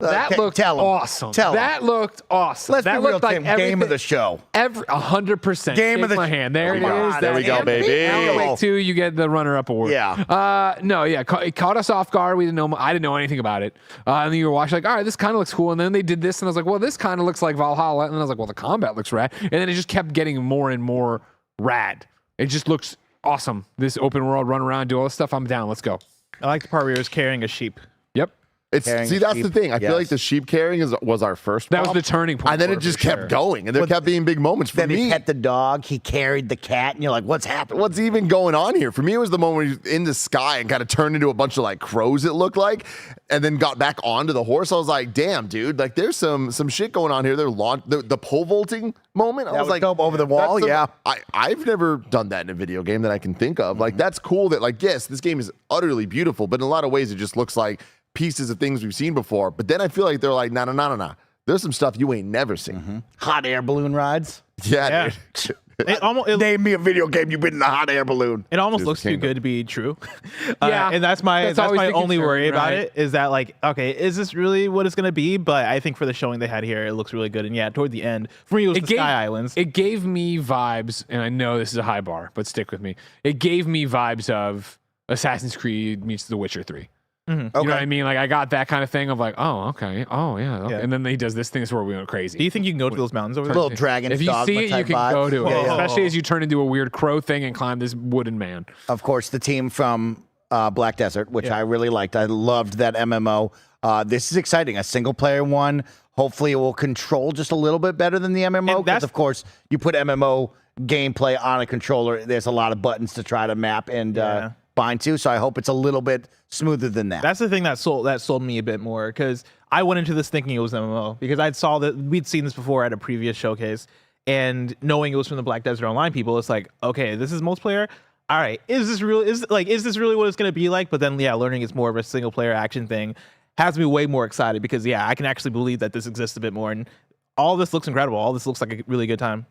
That looked tell 'em. awesome. Tell 'em. That looked awesome. Let's that be real, looked like Tim. Game of the show. 100%. Game of the my hand. There it is. There we go, baby. Alan Wake 2, you get the runner-up award. Yeah. It caught us off guard. I didn't know anything about it. And then you were watching like, all right, this kind of looks cool. And then they did this, and I was like, well, this kind of looks like Valhalla. And then I was like, well, the combat looks rad. And then it just kept getting more and more rad. It just looks awesome. This open world, run around, do all this stuff. I'm down. Let's go. I like the part where he was carrying a sheep. Yep. That's the thing. I feel like the sheep carrying was our first That was pop, the turning point. and then for it just for kept sure. going, and there kept being big moments for Then me. he pet the dog. He carried the cat, and you're like, what's happening? What's even going on here? For me, it was the moment where he was in the sky and kind of turned into a bunch of like crows, it looked like, and then got back onto the horse. I was like, damn, dude, like there's some shit going on here. The pole vaulting moment. I That was was like, dope over the wall, that's yeah. I've never done that in a video game that I can think of. Like, that's cool that, like, yes, this game is utterly beautiful, but in a lot of ways, it just looks like pieces of things we've seen before. But then I feel like they're like, no. There's some stuff you ain't never seen. Hot air balloon rides. Yeah. Yeah. Dude. Name me a video game you've been in a hot air balloon. It almost Dude, looks too Kingdom. good to be true. Yeah, and that's my that's always my the only concern, worry about right? it is that like, okay, is this really what it's gonna be? But I think for the showing they had here, it looks really good. And yeah, toward the end, for me, it was the Sky Islands. It gave me vibes, and I know this is a high bar, but stick with me. It gave me vibes of Assassin's Creed meets The Witcher 3. You know what I mean? Like, I got that kind of thing of like, oh, okay. Oh, yeah. Okay. Yeah. And then he does this thing where we went crazy. Do you think you can go to those mountains over there? Little dragon If you dogma see it, you type can vibe. go to it. Yeah, yeah. Especially as you turn into a weird crow thing and climb this wooden man. Of course, the team from Black Desert, which I really liked. I loved that MMO. This is exciting. A single player one. Hopefully, it will control just a little bit better than the MMO. Because, of course, you put MMO gameplay on a controller. There's a lot of buttons to try to map and bind to. So I hope it's a little bit smoother than that. That's the thing that sold me a bit more, because I went into this thinking it was MMO, because I saw that we'd seen this before at a previous showcase, and knowing it was from the Black Desert Online people, it's like, okay, this is multiplayer. All right, is this really what it's gonna be like? But then learning it's more of a single player action thing has me way more excited, because I can actually believe that this exists a bit more, and all this looks incredible. All this looks like a really good time.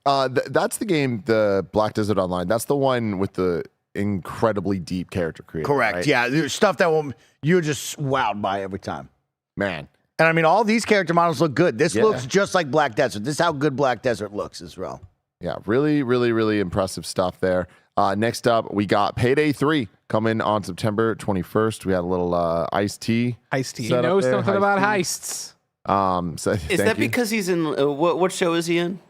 That's the game, the Black Desert Online. That's the one with the incredibly deep character creation. Correct. Right? Yeah, there's stuff that you're just wowed by every time. Man. And I mean, all these character models look good. This looks just like Black Desert. This is how good Black Desert looks as well. Yeah, really, really, really impressive stuff there. Next up, we got Payday 3 coming on September 21st. We had a little Ice-T. Ice-T. He knows something about heists. Is that because he's in what show is he in?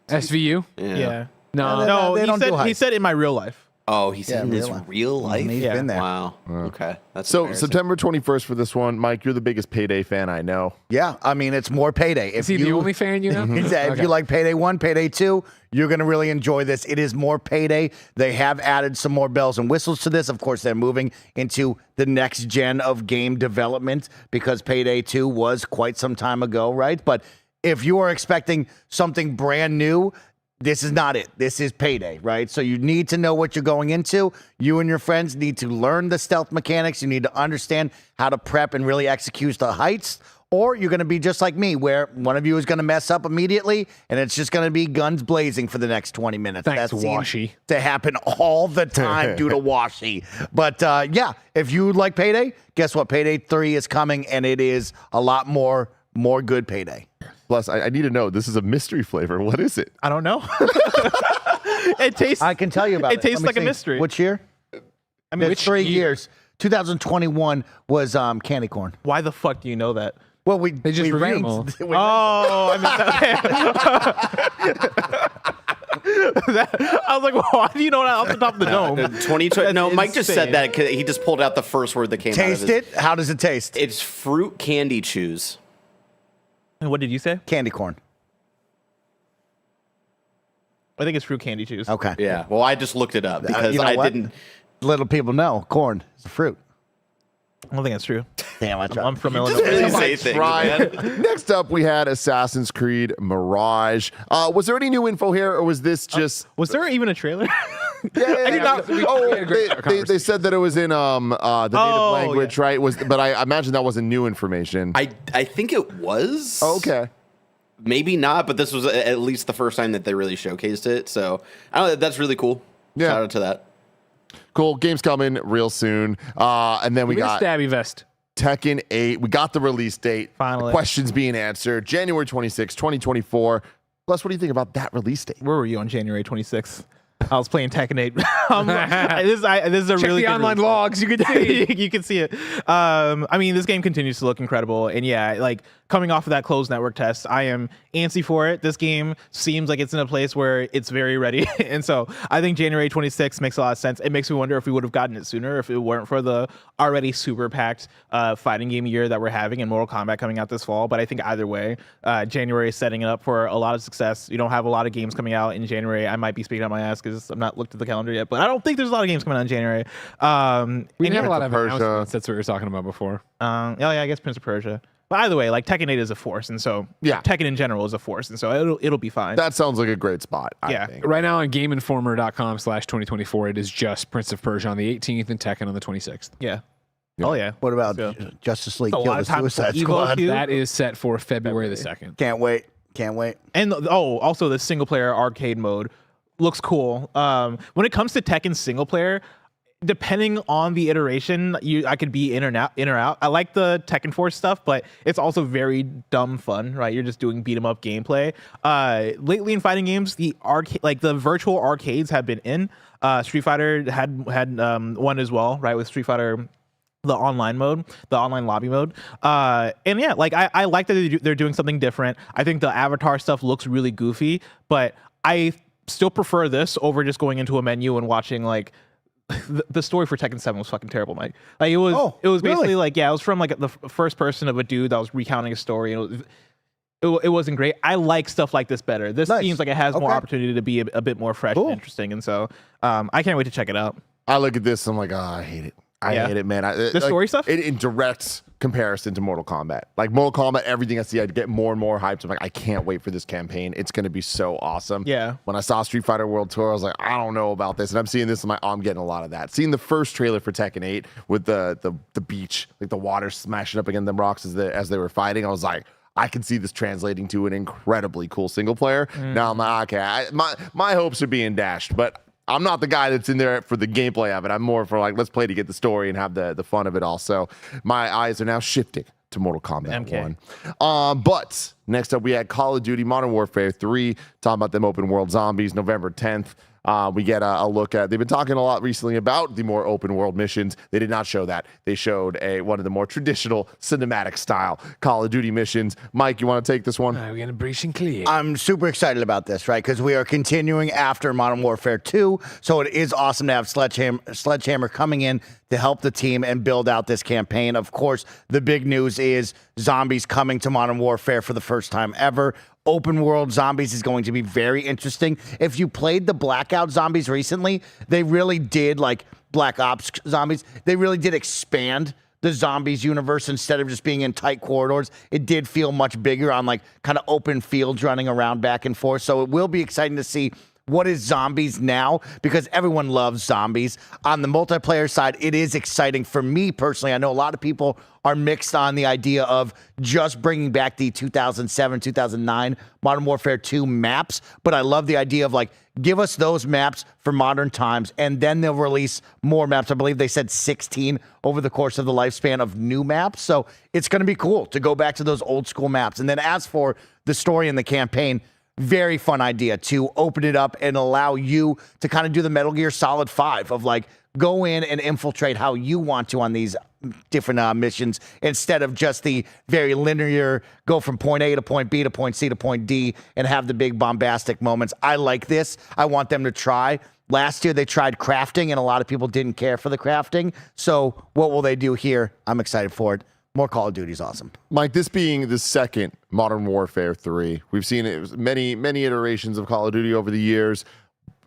SVU? Yeah. No. No, they don't do he heists. said in my real life. Oh, he's in his real life? He's been there. Wow. Okay. That's So embarrassing. September 21st for this one. Mike, you're the biggest Payday fan I know. Yeah, I mean, it's more Payday. Is he the only fan you know? If you like Payday 1, Payday 2, you're going to really enjoy this. It is more Payday. They have added some more bells and whistles to this. Of course, they're moving into the next gen of game development because Payday 2 was quite some time ago, right? But if you are expecting something brand new, this is not it. This is Payday, right? So you need to know what you're going into. You and your friends need to learn the stealth mechanics. You need to understand how to prep and really execute the heights. Or you're going to be just like me, where one of you is going to mess up immediately, and it's just going to be guns blazing for the next 20 minutes. Thanks, That seems Washi. to happen all the time due to Washi. But yeah, if you like Payday, guess what? Payday 3 is coming, and it is a lot more good Payday. Plus, I need to know, this is a mystery flavor. What is it? I don't know. It tastes. I can tell you about it. It tastes Let me like a see. mystery. Which year? I mean, It's 3 years. 2021 was candy corn. why the fuck do you know that? Well, we They just we reviewed ranked. them Oh, I meant that. I was like, well, why do you know that off the top of the dome? 2020. No, That's Mike just said insane. that 'cause he just pulled out the first word that came out of Taste his. it. How does it taste? It's fruit candy chews. And what did you say? Candy corn. I think it's fruit candy chews. Okay. Yeah. Well, I just looked it up because you know I what? didn't. Little people know corn is a fruit. I don't think that's true. Damn, I tried. I'm from Just Illinois. really say things, man. Next up, we had Assassin's Creed Mirage. Was there any new info here, or was this just... Was there even a trailer? Yeah, I did not- they said that it was in the native language, yeah. right? But I imagine that wasn't new information. I think it was. Oh, okay. Maybe not, but this was at least the first time that they really showcased it. So I don't know, that's really cool. Yeah. Shout out to that. Cool. Game's coming real soon. And then we Give me a got stabby vest. Tekken 8. We got the release date. Finally. The questions being answered. January 26, 2024. Plus, what do you think about that release date? Where were you on January 26th? I was playing Tekken 8. This is a Check really the good online release. logs. You can see. You can see it. I mean, this game continues to look incredible, and yeah, like coming off of that closed network test, I am antsy for it. This game seems like it's in a place where it's very ready, and so I think January 26th makes a lot of sense. It makes me wonder if we would have gotten it sooner if it weren't for the already super packed fighting game year that we're having and Mortal Kombat coming out this fall. But I think either way, January is setting it up for a lot of success. You don't have a lot of games coming out in January. I might be speaking on my ass because I'm not looked at the calendar yet, but I don't think there's a lot of games coming out in January. We didn't have a lot of Persia. announcements. That's what we were talking about before. Oh yeah, I guess Prince of Persia. But either way, like Tekken 8 is a force, and so Yeah. Tekken in general is a force, and so it'll be fine. That sounds like a great spot, I Yeah. think. Right now on GameInformer.com/2024, it is just Prince of Persia on the 18th and Tekken on the 26th. yeah. Oh yeah. What about So- Justice League a Kill lot the of time Suicide before Evo Squad? too. That is set for February the 2nd. Can't wait. Can't wait. And also the single player arcade mode looks cool. When it comes to Tekken single player, depending on the iteration, I could be in or out. I like the Tekken Force stuff, but it's also very dumb fun, right? You're just doing beat 'em up gameplay. Lately in fighting games, the virtual arcades have been in. Street Fighter had one as well, right? With Street Fighter, the online mode, the online lobby mode. And yeah, like I like that they're doing something different. I think the avatar stuff looks really goofy, but I still prefer this over just going into a menu and watching like the story for Tekken 7 was fucking terrible, Mike. Like it was basically really? like, yeah, it was from like the first person of a dude that was recounting a story, and it wasn't great. I like stuff like this better. This Nice. seems like it has more Okay. opportunity to be a bit more fresh and interesting, and so I can't wait to check it out. I look at this, I'm like, oh, I hate it. I Yeah. hate it, man. The story stuff? In direct comparison to Mortal Kombat. Like Mortal Kombat, everything I see, I get more and more hyped. I'm like, I can't wait for this campaign. It's going to be so awesome. Yeah. When I saw Street Fighter World Tour, I was like, I don't know about this. And I'm seeing this, I'm like, oh, I'm getting a lot of that. Seeing the first trailer for Tekken 8 with the beach, like the water smashing up against them rocks as they were fighting, I was like, I can see this translating to an incredibly cool single player. Now I'm like, okay, my hopes are being dashed, but I'm not the guy that's in there for the gameplay of it. I'm more for like, let's play to get the story and have the fun of it all. So my eyes are now shifting to Mortal Kombat MK. 1. But next up, we had Call of Duty Modern Warfare 3, talking about them open world zombies, November 10th. We get a look at, they've been talking a lot recently about the more open world missions. They did not show that. They showed one of the more traditional cinematic style Call of Duty missions. Mike, you want to take this one? We're going to breach and clear. I'm super excited about this, right? Because we are continuing after Modern Warfare 2. So it is awesome to have Sledgehammer coming in to help the team and build out this campaign. Of course, the big news is zombies coming to Modern Warfare for the first time ever. Open world zombies is going to be very interesting. If you played the Blackout zombies recently, they really did, like Black Ops zombies, they really did expand the zombies universe instead of just being in tight corridors. It did feel much bigger on like kind of open fields running around back and forth. So it will be exciting to see what is zombies now, because everyone loves zombies. On the multiplayer side, it is exciting for me personally. I know a lot of people are mixed on the idea of just bringing back the 2007, 2009 Modern Warfare 2 maps, but I love the idea of like, give us those maps for modern times, and then they'll release more maps. I believe they said 16 over the course of the lifespan of new maps. So it's going to be cool to go back to those old school maps. And then as for the story and the campaign, very fun idea to open it up and allow you to kind of do the Metal Gear Solid 5 of like, go in and infiltrate how you want to on these different missions, instead of just the very linear go from point A to point B to point C to point D and have the big bombastic moments. I like this. I want them to try. Last year they tried crafting and a lot of people didn't care for the crafting. So what will they do here? I'm excited for it. More Call of Duty is awesome. Mike, this being the second Modern Warfare 3, we've seen it many iterations of Call of Duty over the years.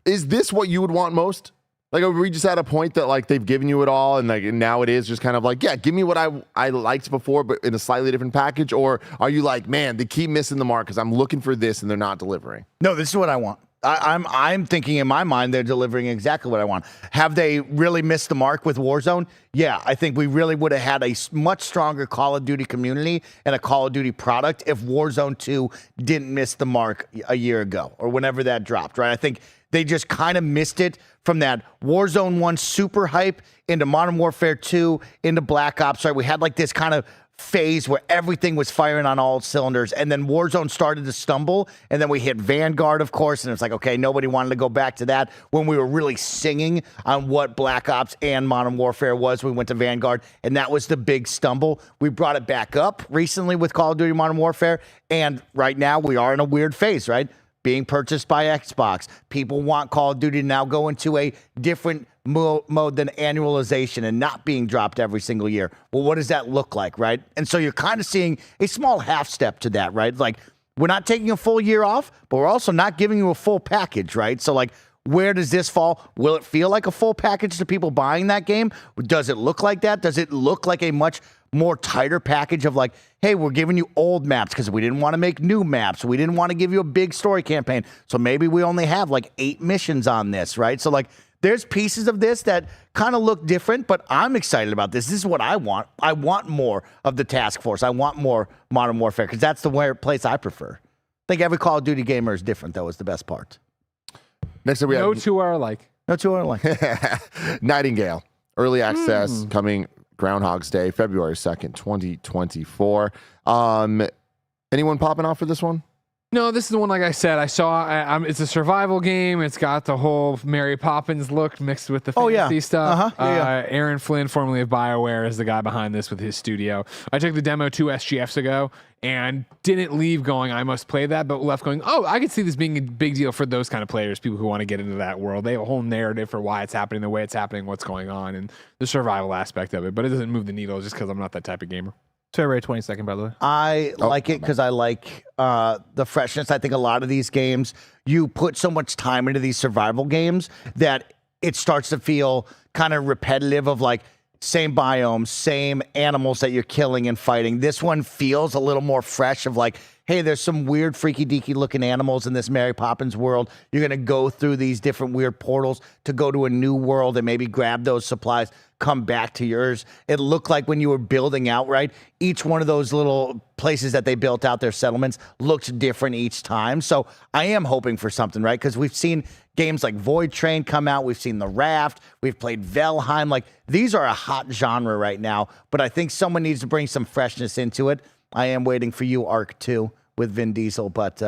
Is this what you would want most? Like, are we just at a point that like they've given you it all, and like now it is just kind of like, yeah, give me what I liked before, but in a slightly different package? Or are you like, man, they keep missing the mark because I'm looking for this and they're not delivering? No, this is what I want. I'm thinking in my mind they're delivering exactly what I want. Have they really missed the mark with Warzone? Yeah, I think we really would have had a much stronger Call of Duty community and a Call of Duty product if Warzone 2 didn't miss the mark a year ago or whenever that dropped, right? I think they just kind of missed it from that Warzone 1 super hype into Modern Warfare 2 into Black Ops, right? We had like this kind of phase where everything was firing on all cylinders, and then Warzone started to stumble, and then we hit Vanguard, of course, and it's like, okay, nobody wanted to go back to that when we were really singing on what Black Ops and Modern Warfare was. We went to Vanguard, and that was the big stumble. We brought it back up recently with Call of Duty Modern Warfare, and right now we are in a weird phase, right? Being purchased by Xbox. People want Call of Duty to now go into a different mode than annualization and not being dropped every single year. Well, what does that look like, right? And so you're kind of seeing a small half step to that, right? Like, we're not taking a full year off, but we're also not giving you a full package, right? So like, where does this fall? Will it feel like a full package to people buying that game? Does it look like that? Does it look like a much more tighter package of like, hey, we're giving you old maps because we didn't want to make new maps. We didn't want to give you a big story campaign. So maybe we only have like 8 missions on this, right? So like, there's pieces of this that kind of look different, but I'm excited about this. This is what I want. I want more of the task force. I want more Modern Warfare because that's the place I prefer. I think every Call of Duty gamer is different, though, is the best part. Next up, we No have two are alike. No two are alike. Nightingale. Early access coming Groundhog's Day, February 2nd, 2024. Anyone popping off for this one? No, this is the one, like I said, I saw. It's a survival game. It's got the whole Mary Poppins look mixed with the fantasy stuff. Aaron Flynn, formerly of BioWare, is the guy behind this with his studio. I took the demo 2 SGFs ago and didn't leave going, I must play that, but left going, oh, I could see this being a big deal for those kind of players, people who want to get into that world. They have a whole narrative for why it's happening, the way it's happening, what's going on, and the survival aspect of it. But it doesn't move the needle just because I'm not that type of gamer. February 22nd, by the way. I like it because I like the freshness. I think a lot of these games, you put so much time into these survival games that it starts to feel kind of repetitive of like same biomes, same animals that you're killing and fighting. This one feels a little more fresh of like, hey, there's some weird freaky deaky looking animals in this Mary Poppins world. You're going to go through these different weird portals to go to a new world and maybe grab those supplies, come back to yours. It looked like when you were building out, right? Each one of those little places that they built out their settlements looked different each time. So I am hoping for something, right? Because we've seen games like Void Train come out. We've seen The Raft. We've played Valheim. Like, these are a hot genre right now, but I think someone needs to bring some freshness into it. I am waiting for you, Arc 2, with Vin Diesel, but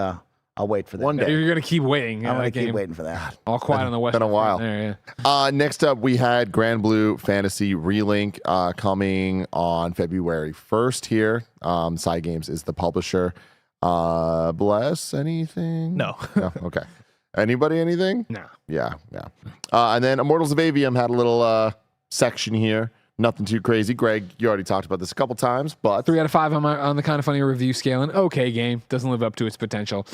I'll wait for that. One day. You're gonna keep waiting. I'm going to game. keep waiting for that. All quiet on the West. Been a while. There, yeah. Next up, we had Grand Blue Fantasy Relink coming on February 1st here. Side Games is the publisher. Bless anything? No. No? Okay. Anybody anything? No. Yeah. And then Immortals of Avium had a little section here. Nothing too crazy. Greg, you already talked about this a couple times, but 3 out of 5 on the Kind of Funny review scale. An okay game. Doesn't live up to its potential.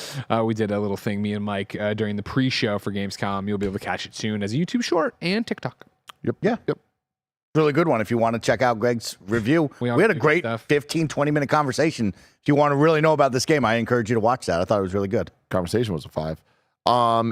We did a little thing, me and Mike, during the pre-show for Gamescom. You'll be able to catch it soon as a YouTube short and TikTok. Yep. Really good one. If you want to check out Greg's review, we had a great 15, 20-minute conversation. If you want to really know about this game, I encourage you to watch that. I thought it was really good. Conversation was a 5.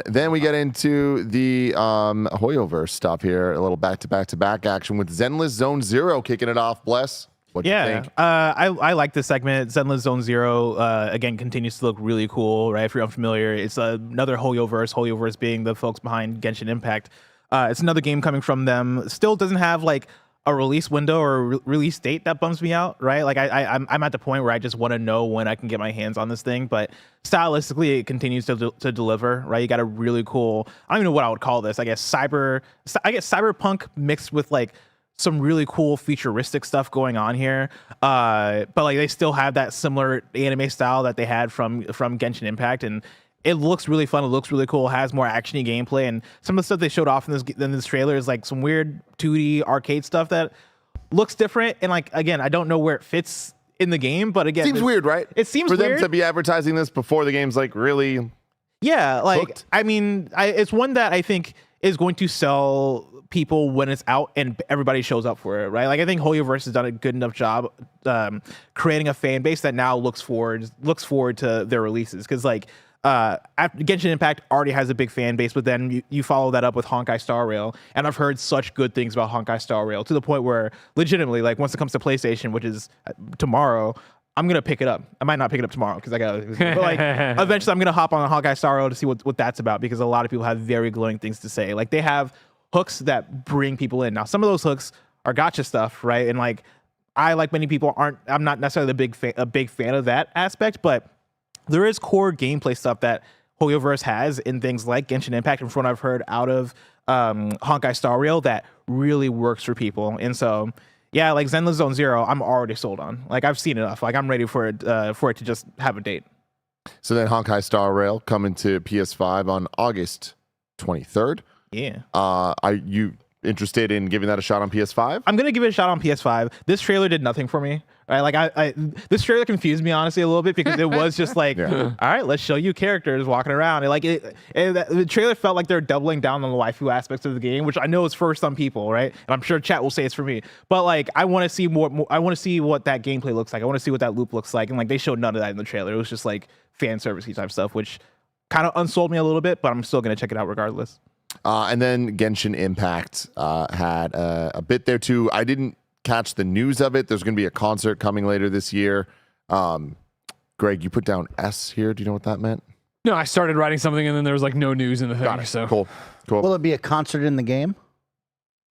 Then we get into the Hoyoverse stuff here. A little back-to-back action with Zenless Zone Zero kicking it off. Bless. What do you think? I like this segment. Zenless Zone Zero, again, continues to look really cool, right? If you're unfamiliar, it's another Hoyoverse being the folks behind Genshin Impact. It's another game coming from them. Still doesn't have like a release window or a release date that bums me out, right? Like I'm at the point where I just want to know when I can get my hands on this thing, but stylistically it continues to deliver, right? You got a really cool, I don't even know what I would call this. I guess cyberpunk mixed with like some really cool futuristic stuff going on here. But like they still have that similar anime style that they had from Genshin Impact, and it looks really fun. It looks really cool. It has more actiony gameplay, and some of the stuff they showed off in this trailer is like some weird 2D arcade stuff that looks different. And like again, I don't know where it fits in the game, but again, Seems weird, right? It seems for weird them to be advertising this before the game's like really. Yeah, like hooked. I mean, it's one that I think is going to sell people when it's out and everybody shows up for it, right? Like I think Hoyoverse has done a good enough job creating a fan base that now looks forward to their releases, because like. Genshin Impact already has a big fan base, but then you follow that up with Honkai Star Rail, and I've heard such good things about Honkai Star Rail to the point where legitimately, like once it comes to PlayStation, which is tomorrow, I'm gonna pick it up. I might not pick it up tomorrow because I got, but like eventually I'm gonna hop on Honkai Star Rail to see what that's about, because a lot of people have very glowing things to say. Like they have hooks that bring people in. Now some of those hooks are gacha stuff, right? And like I, like many people, I'm not necessarily a big fan of that aspect, but there is core gameplay stuff that Hoyoverse has in things like Genshin Impact, and from what I've heard out of Honkai Star Rail, that really works for people. And so, yeah, like Zenless Zone Zero, I'm already sold on. Like I've seen enough. Like I'm ready for it to just have a date. So then Honkai Star Rail coming to PS5 on August 23rd. Yeah. Are you interested in giving that a shot on PS5? I'm gonna give it a shot on PS5. This trailer did nothing for me. Right? Like this trailer confused me honestly a little bit, because it was just like, all right, let's show you characters walking around. And like the trailer felt like they're doubling down on the waifu aspects of the game, which I know is for some people, right? And I'm sure chat will say it's for me. But like I want to see more. I want to see what that gameplay looks like. I want to see what that loop looks like. And like they showed none of that in the trailer. It was just like fan servicey type stuff, which kind of unsold me a little bit. But I'm still gonna check it out regardless. And then Genshin Impact had a bit there too. I didn't catch the news of it. There's going to be a concert coming later this year. Greg, you put down S here. Do you know what that meant? No, I started writing something and then there was like no news in the thing. Got it. So Cool. Will it be a concert in the game?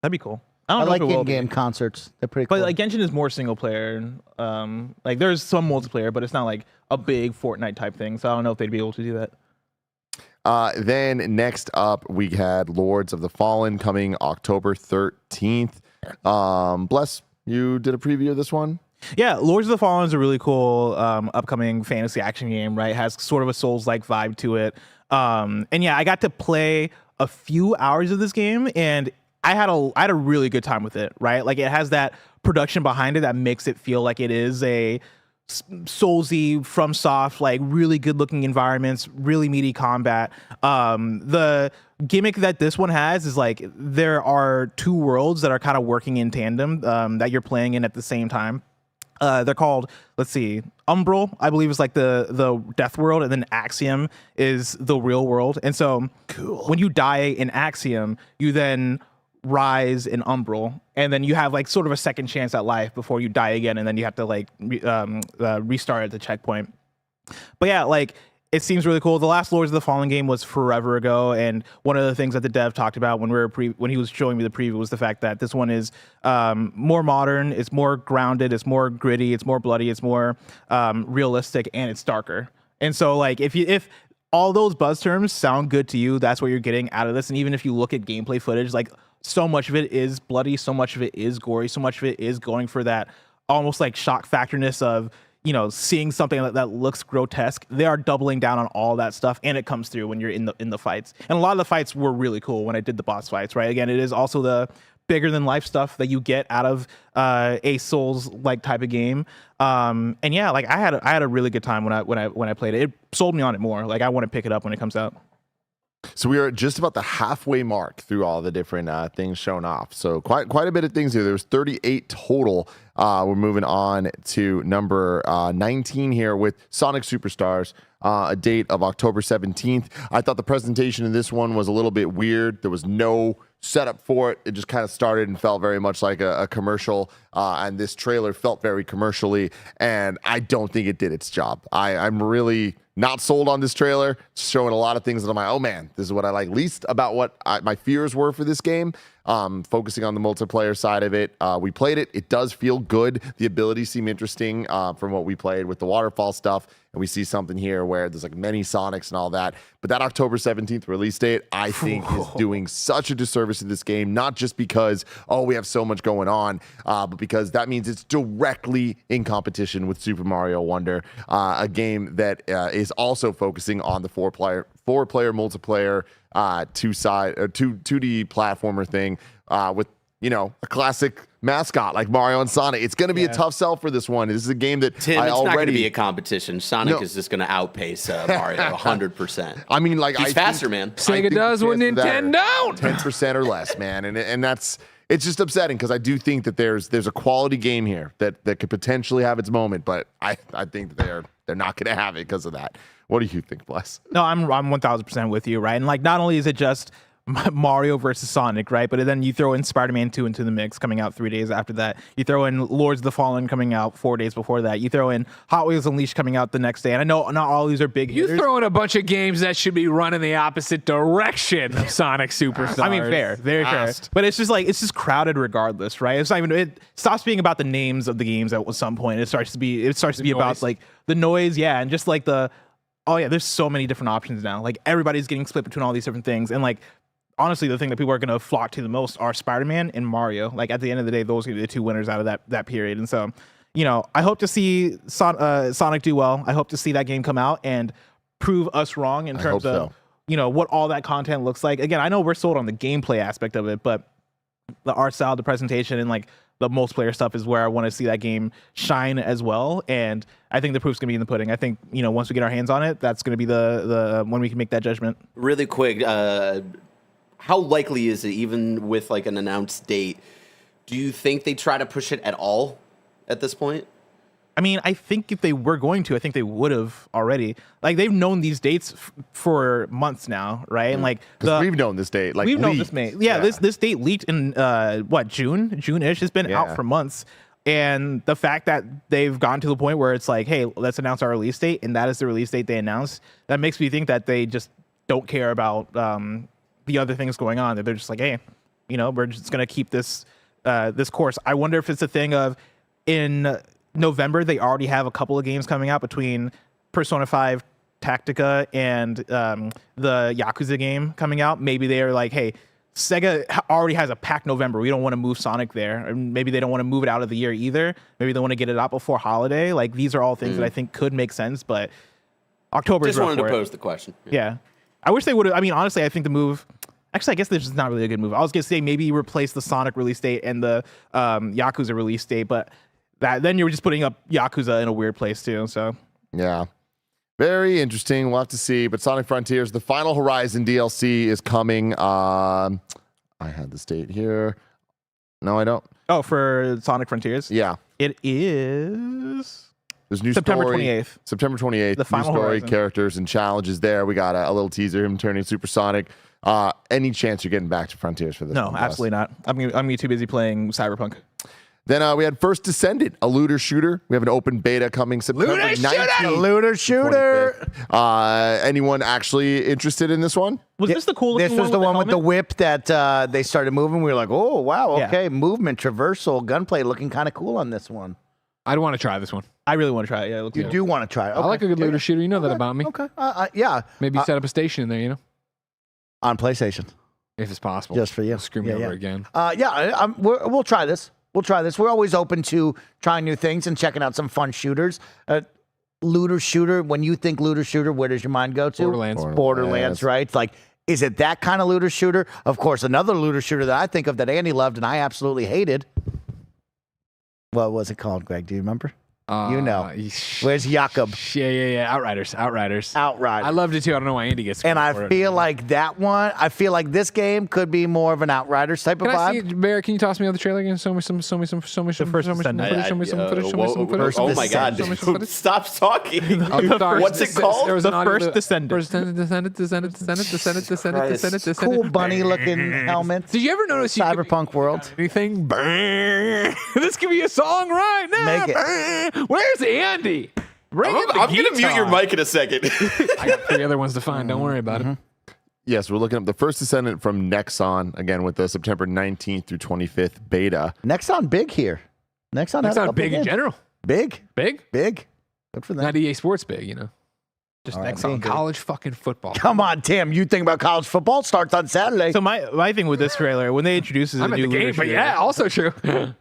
That'd be cool. I don't know like if it will be. in-game concerts. They're pretty cool. But like Genshin is more single player. Like there's some multiplayer, but it's not like a big Fortnite type thing. So I don't know if they'd be able to do that. Then next up, we had Lords of the Fallen coming October 13th. Bless, you did a preview of this one? Yeah, Lords of the Fallen is a really cool upcoming fantasy action game, right? It has sort of a Souls-like vibe to it. And yeah, I got to play a few hours of this game, and I had a really good time with it, right? Like it has that production behind it that makes it feel like it is a Soulsy, FromSoft, like really good looking environments, really meaty combat. The gimmick that this one has is like there are two worlds that are kind of working in tandem that you're playing in at the same time. They're called, let's see, Umbral, I believe, is like the death world, and then Axiom is the real world. And so when you die in Axiom, you then rise in Umbral, and then you have like sort of a second chance at life before you die again, and then you have to like restart at the checkpoint. But yeah, like it seems really cool. The last Lords of the Fallen game was forever ago, and one of the things that the dev talked about when he was showing me the preview was the fact that this one is more modern, it's more grounded, it's more gritty, it's more bloody, it's more realistic, and it's darker. And so like if all those buzz terms sound good to you. That's what you're getting out of this. And even if you look at gameplay footage, like so much of it is bloody, so much of it is gory, so much of it is going for that almost like shock factorness of, you know, seeing something that looks grotesque. They are doubling down on all that stuff, and it comes through when you're in the fights. And a lot of the fights were really cool when I did the boss fights, right? Again, it is also the bigger than life stuff that you get out of a Souls like type of game. And yeah, like I had a really good time when I played it. It sold me on it more. Like I want to pick it up when it comes out. So we are just about the halfway mark through all the different things shown off. So quite a bit of things here. There's 38 total. We're moving on to number 19 here with Sonic Superstars, a date of October 17th. I thought the presentation in this one was a little bit weird. There was no setup for it. It just kind of started and felt very much like a commercial. And this trailer felt very commercially, and I don't think it did its job. I'm really not sold on this trailer. It's showing a lot of things that I'm like, oh man, this is what I like least about what my fears were for this game. Focusing on the multiplayer side of it. We played it. It does feel good. The abilities seem interesting from what we played with the waterfall stuff. And we see something here where there's like many Sonics and all that. But that October 17th release date, I think is doing such a disservice to this game, not just because, oh, we have so much going on, but because that means it's directly in competition with Super Mario Wonder, a game that is also focusing on the four-player multiplayer 2D platformer thing with, you know, a classic mascot like Mario and Sonic. It's going to be a tough sell for this one. This is a game that Tim, it's not going to be a competition. Sonic is just going to outpace Mario 100%. I mean, like, he's faster, man. Sega does what Nintendo don't. 10% or less, man. And that's, it's just upsetting because I do think that there's a quality game here that could potentially have its moment, but I think that they're not going to have it because of that. What do you think, Bless? No, I'm 1000% with you, right? And like, not only is it just Mario versus Sonic, right? But then you throw in Spider-Man 2 into the mix, coming out 3 days after that. You throw in Lords of the Fallen coming out 4 days before that. You throw in Hot Wheels Unleashed coming out the next day. And I know not all these are big hitters. You throw in a bunch of games that should be running the opposite direction of Sonic Superstars. I mean, fair, very fair. But it's just crowded regardless, right? It's not even, it stops being about the names of the games at some point. It starts to be about like the noise, and just like there's so many different options now. Like everybody's getting split between all these different things, and like honestly, the thing that people are going to flock to the most are Spider-Man and Mario. Like at the end of the day, those are the two winners out of that period. And so, you know, I hope to see Sonic do well. I hope to see that game come out and prove us wrong in terms of you know what all that content looks like. Again, I know we're sold on the gameplay aspect of it, but the art style, the presentation, and like the multiplayer stuff is where I want to see that game shine as well. And I think the proof's gonna be in the pudding. I think, you know, once we get our hands on it, that's gonna be the when we can make that judgment. Really quick, how likely is it, even with like an announced date, do you think they try to push it at all at this point? I mean, I think if they were going to, I think they would have already. Like, they've known these dates for months now, right? And like, we've known this date. Like, we've known this May. Yeah, this date leaked in June-ish. It's been out for months. And the fact that they've gotten to the point where it's like, hey, let's announce our release date, and that is the release date they announced, that makes me think that they just don't care about the other things going on. That they're just like, hey, you know, we're just gonna keep this course. I wonder if it's a thing of in November they already have a couple of games coming out between Persona 5 Tactica and the Yakuza game coming out. Maybe they are like, hey, Sega already has a packed November. We don't want to move Sonic there. Or maybe they don't want to move it out of the year either. Maybe they want to get it out before holiday. Like, these are all things that I think could make sense, but October is rough for it. Just wanted to pose the question. Yeah. I wish they would have. I mean, honestly, I think the move. Actually, I guess this is not really a good move. I was going to say maybe replace the Sonic release date and the Yakuza release date, but then you were just putting up Yakuza in a weird place too. So yeah, very interesting. We'll have to see. But Sonic Frontiers, the Final Horizon DLC is coming. I had this date here. No, I don't. Oh, for Sonic Frontiers? Yeah. It is There's new September story, 28th. September 28th. The Final new story, Horizon. Characters, and challenges there. We got a little teaser, him turning supersonic. Any chance you're getting back to Frontiers for this? No, absolutely not. I'm gonna be too busy playing Cyberpunk. Then we had First Descendant, a looter shooter. We have an open beta coming September 19th. Looter shooter. Anyone actually interested in this one? Was this the cool? This was the one with the whip that they started moving. We were like, oh wow, Yeah. okay, movement, traversal, gunplay, looking kind of cool on this one. I'd want to try this one. I really want to try it. Yeah, it looks You good. do want to try it. I like a good looter shooter. You know that about me. Okay. Yeah. Maybe set up a station in there, you know, On PlayStation. if it's possible. Just for you. Screw me over again. We'll try this. We'll try this. We're always open to trying new things and checking out some fun shooters. Looter shooter. When you think looter shooter, where does your mind go to? Borderlands. Right? It's like, is it that kind of looter shooter? Of course, another looter shooter that I think of that Andy loved and I absolutely hated. What was it called, Greg? Do you remember? You know. Where's Jakob? Yeah. Outriders. Outriders. I loved it too. I don't know why Andy gets. And I feel like that one. I feel like this game could be more of an Outriders type of Can I vibe. see, Bear, can you toss me on the trailer again? Show me some footage. First Show me some footage. Oh my God! Show me some footage. Stop talking. What's it called? There was an audio- First Descendant. Descendant. Cool bunny looking helmets. Did you ever notice you could- Cyberpunk world. anything? This could be a song right now. Make it. Where's Andy? Bring in the I'm gonna mute guitar. your mic in a second. I got 3 other ones to find. Don't worry about it. Yes, we're looking up the First Descendant from Nexon, again, with the September 19th through 25th beta. Nexon big here. Nexon That's had a not couple big in games. general. Big. Big? Good for them. Not EA Sports big, you know. Just All right, next on. College fucking football. Come on, Tim. You think about college football? Starts on Saturday. So my thing with this trailer, when they introduce I'm a at new the game, looter but shooter, yeah, also true.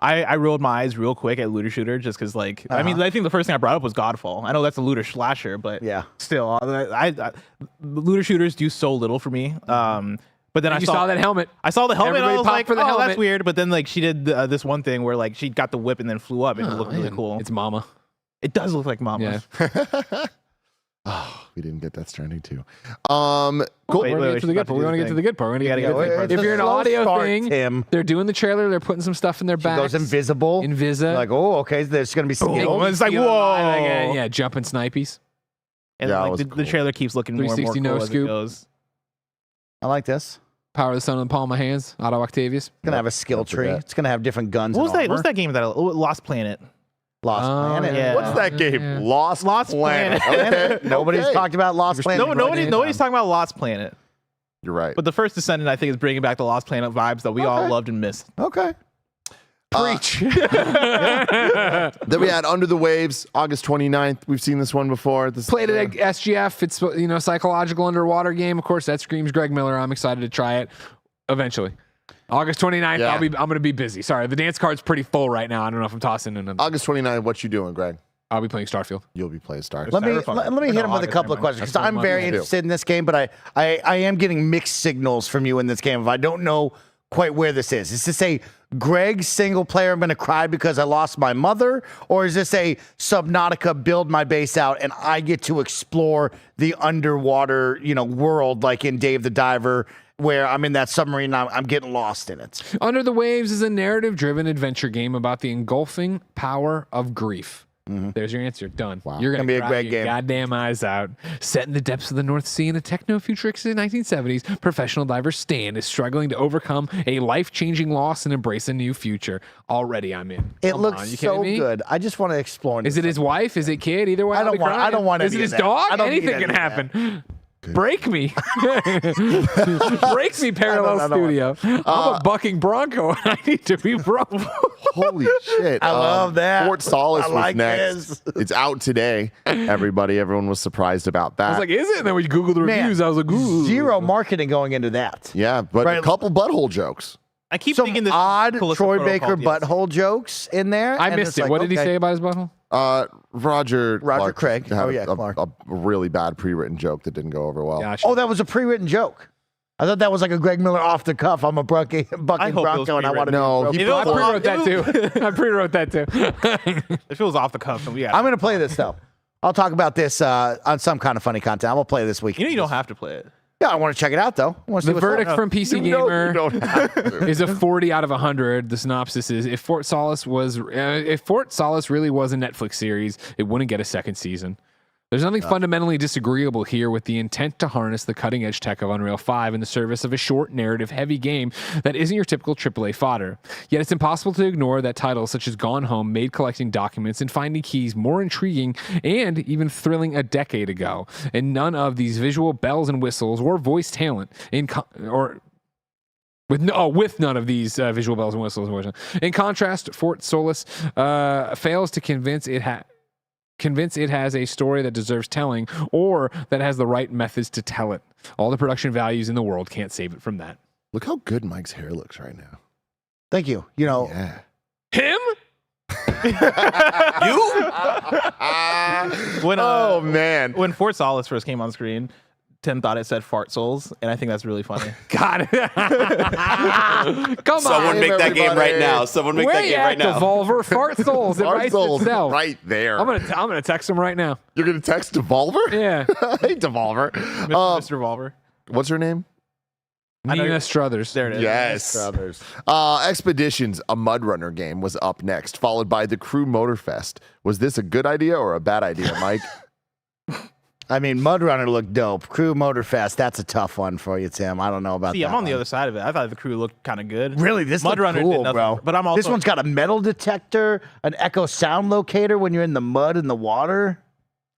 I rolled my eyes real quick at looter shooter just because I mean I think the first thing I brought up was Godfall. I know that's a looter slasher, but Yeah. still, I looter shooters do so little for me. But then You saw that helmet. I saw the helmet. And I Everybody was popped like, for the oh, that's helmet. weird. But then like she did this one thing where like she got the whip and then flew up and it looked really Man, cool. It's Mama. It does look like Mama. Yeah. Oh, we didn't get Death Stranding too. Cool. Wait, We're gonna get to the good part. We're gonna get to the good part. We're gonna get to the good part. If you're an audio thing, Tim. they're doing the trailer. They're putting some stuff in their back. Goes invisible. Invisa. Like, oh, okay. There's going to be some. Oh, it's like, whoa. Yeah, jumping snipies. And Yeah, it like was the cool. trailer keeps looking more and more 360 no cool as it scoop. goes. I like this. Power of the sun in the palm of my hands. Otto Octavius. It's going to have a skill tree. forget. It's going to have different guns. What was and that? armor. What's that game that Lost Planet? Lost Planet. yeah. What's that game? Yeah. Lost Planet. Okay. Nobody's Okay. talked about Lost Planet. No, nobody's talking about Lost Planet. You're right. But the First Descendant, I think, is bringing back the Lost Planet vibes that we all loved and missed. Okay. Preach. Then we had Under the Waves, August 29th. We've seen this one before. This Played it at SGF. It's psychological underwater game. Of course, that screams Greg Miller. I'm excited to try it eventually. August 29th. Yeah. I'm gonna be busy. Sorry, the dance card's pretty full right now. I don't know if I'm tossing in another. August 29th. What you doing, Greg? I'll be playing Starfield. You'll be playing Star. Let me Cyberpunk. let me Or hit no, him with a August, couple of never mind. questions because That's I'm what very I'm gonna do. interested in this game, but I am getting mixed signals from you in this game. If I don't know quite where this is this a Greg single player? I'm going to cry because I lost my mother, or is this a Subnautica build my base out and I get to explore the underwater world like in Dave the Diver, where I'm in that submarine and I'm getting lost in it? Under the Waves is a narrative-driven adventure game about the engulfing power of grief. There's your answer. Done. Wow. You're gonna Gonna be a cry great your game. goddamn eyes out. Set in the depths of the North Sea in a techno-futuristic 1970s, professional diver Stan is struggling to overcome a life-changing loss and embrace a new future. Already, I'm in. It Come looks on, you kidding so me? good. I just want to explore. Is it his wife? Is it kid? Either way, I I'll don't be want- I crying. don't want Is any it of his that. dog? I don't need Anything any can of happen. Break me. Break me, Parallel I don't want- Studio. I'm a bucking bronco. I need to be broke. Holy shit. I love that. Fort Solace I was like next. this. It's out today. Everyone was surprised about that. I was like, is it? And then we Googled the Man, reviews. I was like, ooh. Zero marketing going into that. yeah, but Right. a couple butthole jokes. I keep Some thinking this odd Callisto Troy Protocol Baker DLC. butthole jokes in there. I and missed it's it. like, What did he okay. say about his butthole? Roger Clark Craig. had Oh, yeah, Clark. a really bad pre-written joke that didn't go over well. Gotcha. Oh, that was a pre-written joke. I thought that was like a Greg Miller off the cuff. I'm a bucking hope it was Bronco and I want to No, be he If it was I pre-wrote that off- too. I pre-wrote that too. If it was off the cuff, then we got. I'm going to play this, though. I'll talk about this on some kind of funny content. I'm going to play this week. you know you don't have to play it. Yeah, I want to check it out, though. I want to see The what's up. verdict from PC No, Gamer you don't have to. is a 40 out of 100. The synopsis is: if Fort Solace really was a Netflix series, it wouldn't get a second season. There's nothing fundamentally disagreeable here with the intent to harness the cutting-edge tech of Unreal 5 in the service of a short, narrative-heavy game that isn't your typical AAA fodder. Yet it's impossible to ignore that titles such as Gone Home made collecting documents and finding keys more intriguing and even thrilling a decade ago. And none of these visual bells and whistles or voice talent With none of these visual bells and whistles. In contrast, Fort Solis fails to convince it has a story that deserves telling or that has the right methods to tell it. All the production values in the world can't save it from that. Look how good Mike's hair looks right now. Thank you. You know, Yeah. Him? Oh man. When Fort Solis first came on screen, Tim thought it said fart souls, and I think that's really funny. Got it. Come Someone on. make that game right everybody. now. Someone make Where that you game right at, now. Devolver? Fart souls. It Our writes soul's itself. right there. I'm gonna text him right now. You're gonna text Devolver? Yeah. Hey, Devolver. Mr. Revolver. What's her name? Nina Struthers. There it is. Yes. brothers. Expeditions, a Mud Runner game, was up next, followed by the Crew Motorfest. Was this a good idea or a bad idea, Mike? I mean, Mud Runner looked dope. Crew Motorfest, that's a tough one for you, Tim. I don't know about See, that. I'm on the one. other side of it. I thought the crew looked kind of good. Really, this Mud looked Runner cool, did nothing, bro. but I'm also This one's got a metal detector, an echo sound locator when you're in the mud and the water.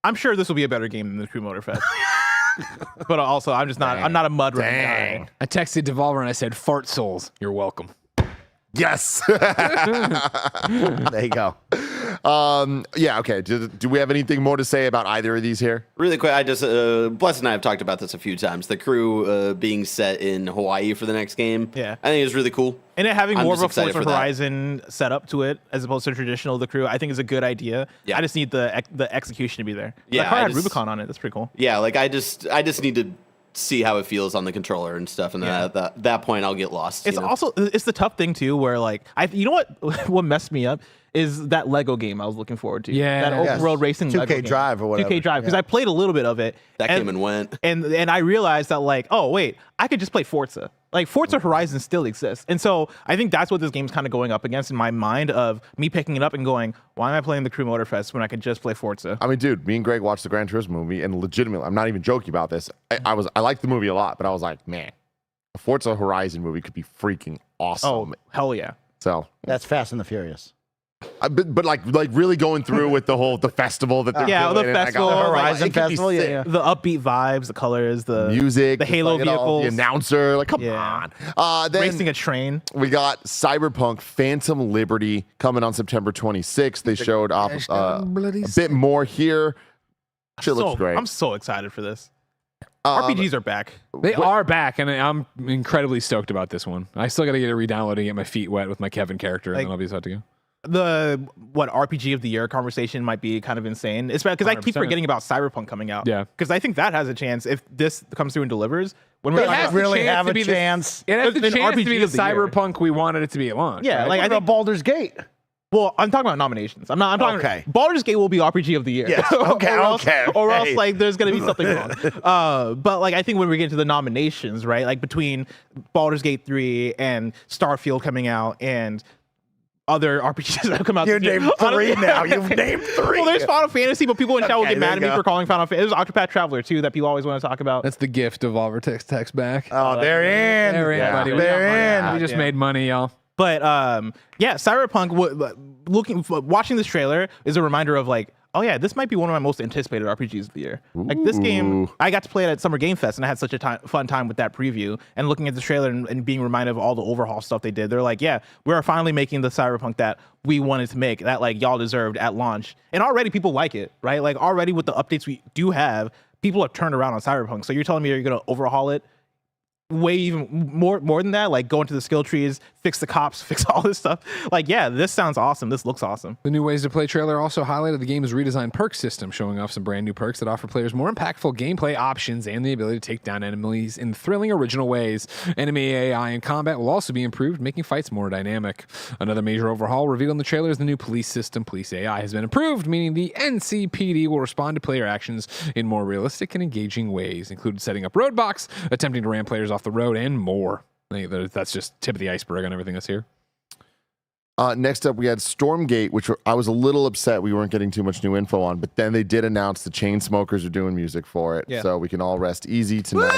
I'm sure this will be a better game than the Crew Motorfest. But also, I'm just not. I'm not a Mud Runner guy. I texted Devolver and I said, "Fart souls, you're welcome." Yes. There you go. Yeah, okay. Do we have anything more to say about either of these here? Really quick, I just Bless and I have talked about this a few times. The crew being set in Hawaii for the next game. Yeah. I think it's really cool. And it having I'm more of just a excited Forza for that. Horizon setup to it as opposed to traditional The Crew, I think is a good idea. Yeah. I just need the execution to be there. Yeah, That car I had just- Rubicon on it. That's pretty cool. Yeah, like I just need to see how it feels on the controller and stuff, and then at that point I'll get lost. It's you know? also it's the tough thing too, where like you know what messed me up is that Lego game I was looking forward to. Yeah. That open Yes. world racing 2K Lego game. Drive or whatever. 2K Drive because Yeah. I played a little bit of it. that came and went. And I realized that like, oh wait, I could just play Forza. Like Forza Horizon still exists. And so I think that's what this game's kind of going up against in my mind of me picking it up and going, why am I playing the Crew Motorfest when I could just play Forza? I mean, dude, me and Greg watched the Gran Turismo movie, and legitimately, I'm not even joking about this. I liked the movie a lot, but I was like, man, a Forza Horizon movie could be freaking awesome. Oh, hell yeah. So, That's Fast and the Furious. but like really going through with the festival that they're Yeah, doing, the and I got- festival, I was like, Horizon it could be Festival, yeah, sick. yeah. The upbeat vibes, the colors, the Music, the Halo like, it all, the vehicles, announcer, like, come Yeah. on. Then racing a train. we got Cyberpunk Phantom Liberty coming on September 26th. They showed off a bit more here. Shit looks great. I'm so excited for this. RPGs are back. They are back, and I'm incredibly stoked about this one. I still got to get it re-downloaded and get my feet wet with my Kevin character, and Like- then I'll be set to go. The RPG of the year conversation might be kind of insane. It's because I keep 100%. forgetting about Cyberpunk coming out. Yeah. Because I think that has a chance if this comes through and delivers. When It we're has talking really chance have to a be the- chance. It has the An chance to RPG be the of the year. Cyberpunk we wanted it to be at launch. Yeah, right? like I What about think. Baldur's Gate? Well, I'm talking about nominations. I'm talking. Okay. Baldur's Gate will be RPG of the year. Yes. Okay, or else, okay, Or else, okay. like, there's gonna be something wrong. But like, I think when we get to the nominations, right? Like between Baldur's Gate 3 and Starfield coming out and other RPGs that have come out. You this year. named three Honestly- now. You've named three. Well, there's Final Fantasy, but people in chat will Okay, get there mad at you me go. for calling Final Fantasy. There's Octopath Traveler too that people always want to talk about. That's the gift of Devolver text back. Oh, they're in. They're in, Yeah. buddy. They're in. We just Yeah. made money, y'all. But yeah, Cyberpunk. Watching this trailer is a reminder of like, oh yeah, this might be one of my most anticipated RPGs of the year. Like this game, I got to play it at Summer Game Fest, and I had such a fun time with that preview. And looking at the trailer and being reminded of all the overhaul stuff they did, they're like, yeah, we're finally making the Cyberpunk that we wanted to make, that like y'all deserved at launch. And already people like it, right? Like already with the updates we do have, people have turned around on Cyberpunk. So you're telling me you're gonna overhaul it? Way even more than that, like go into the skill trees, fix the cops, fix all this stuff. Like, yeah, this sounds awesome. This looks awesome. The new ways to play trailer also highlighted the game's redesigned perk system, showing off some brand new perks that offer players more impactful gameplay options and the ability to take down enemies in thrilling original ways. Enemy AI and combat will also be improved, making fights more dynamic. Another major overhaul revealed in the trailer is the new police system. Police AI has been improved, meaning the NCPD will respond to player actions in more realistic and engaging ways, including setting up roadblocks, attempting to ram players off the road, and more. I think that's just tip of the iceberg on everything that's here. Next up, we had Stormgate, which I was a little upset we weren't getting too much new info on, but then they did announce the Chainsmokers are doing music for it, Yeah. so we can all rest easy tonight.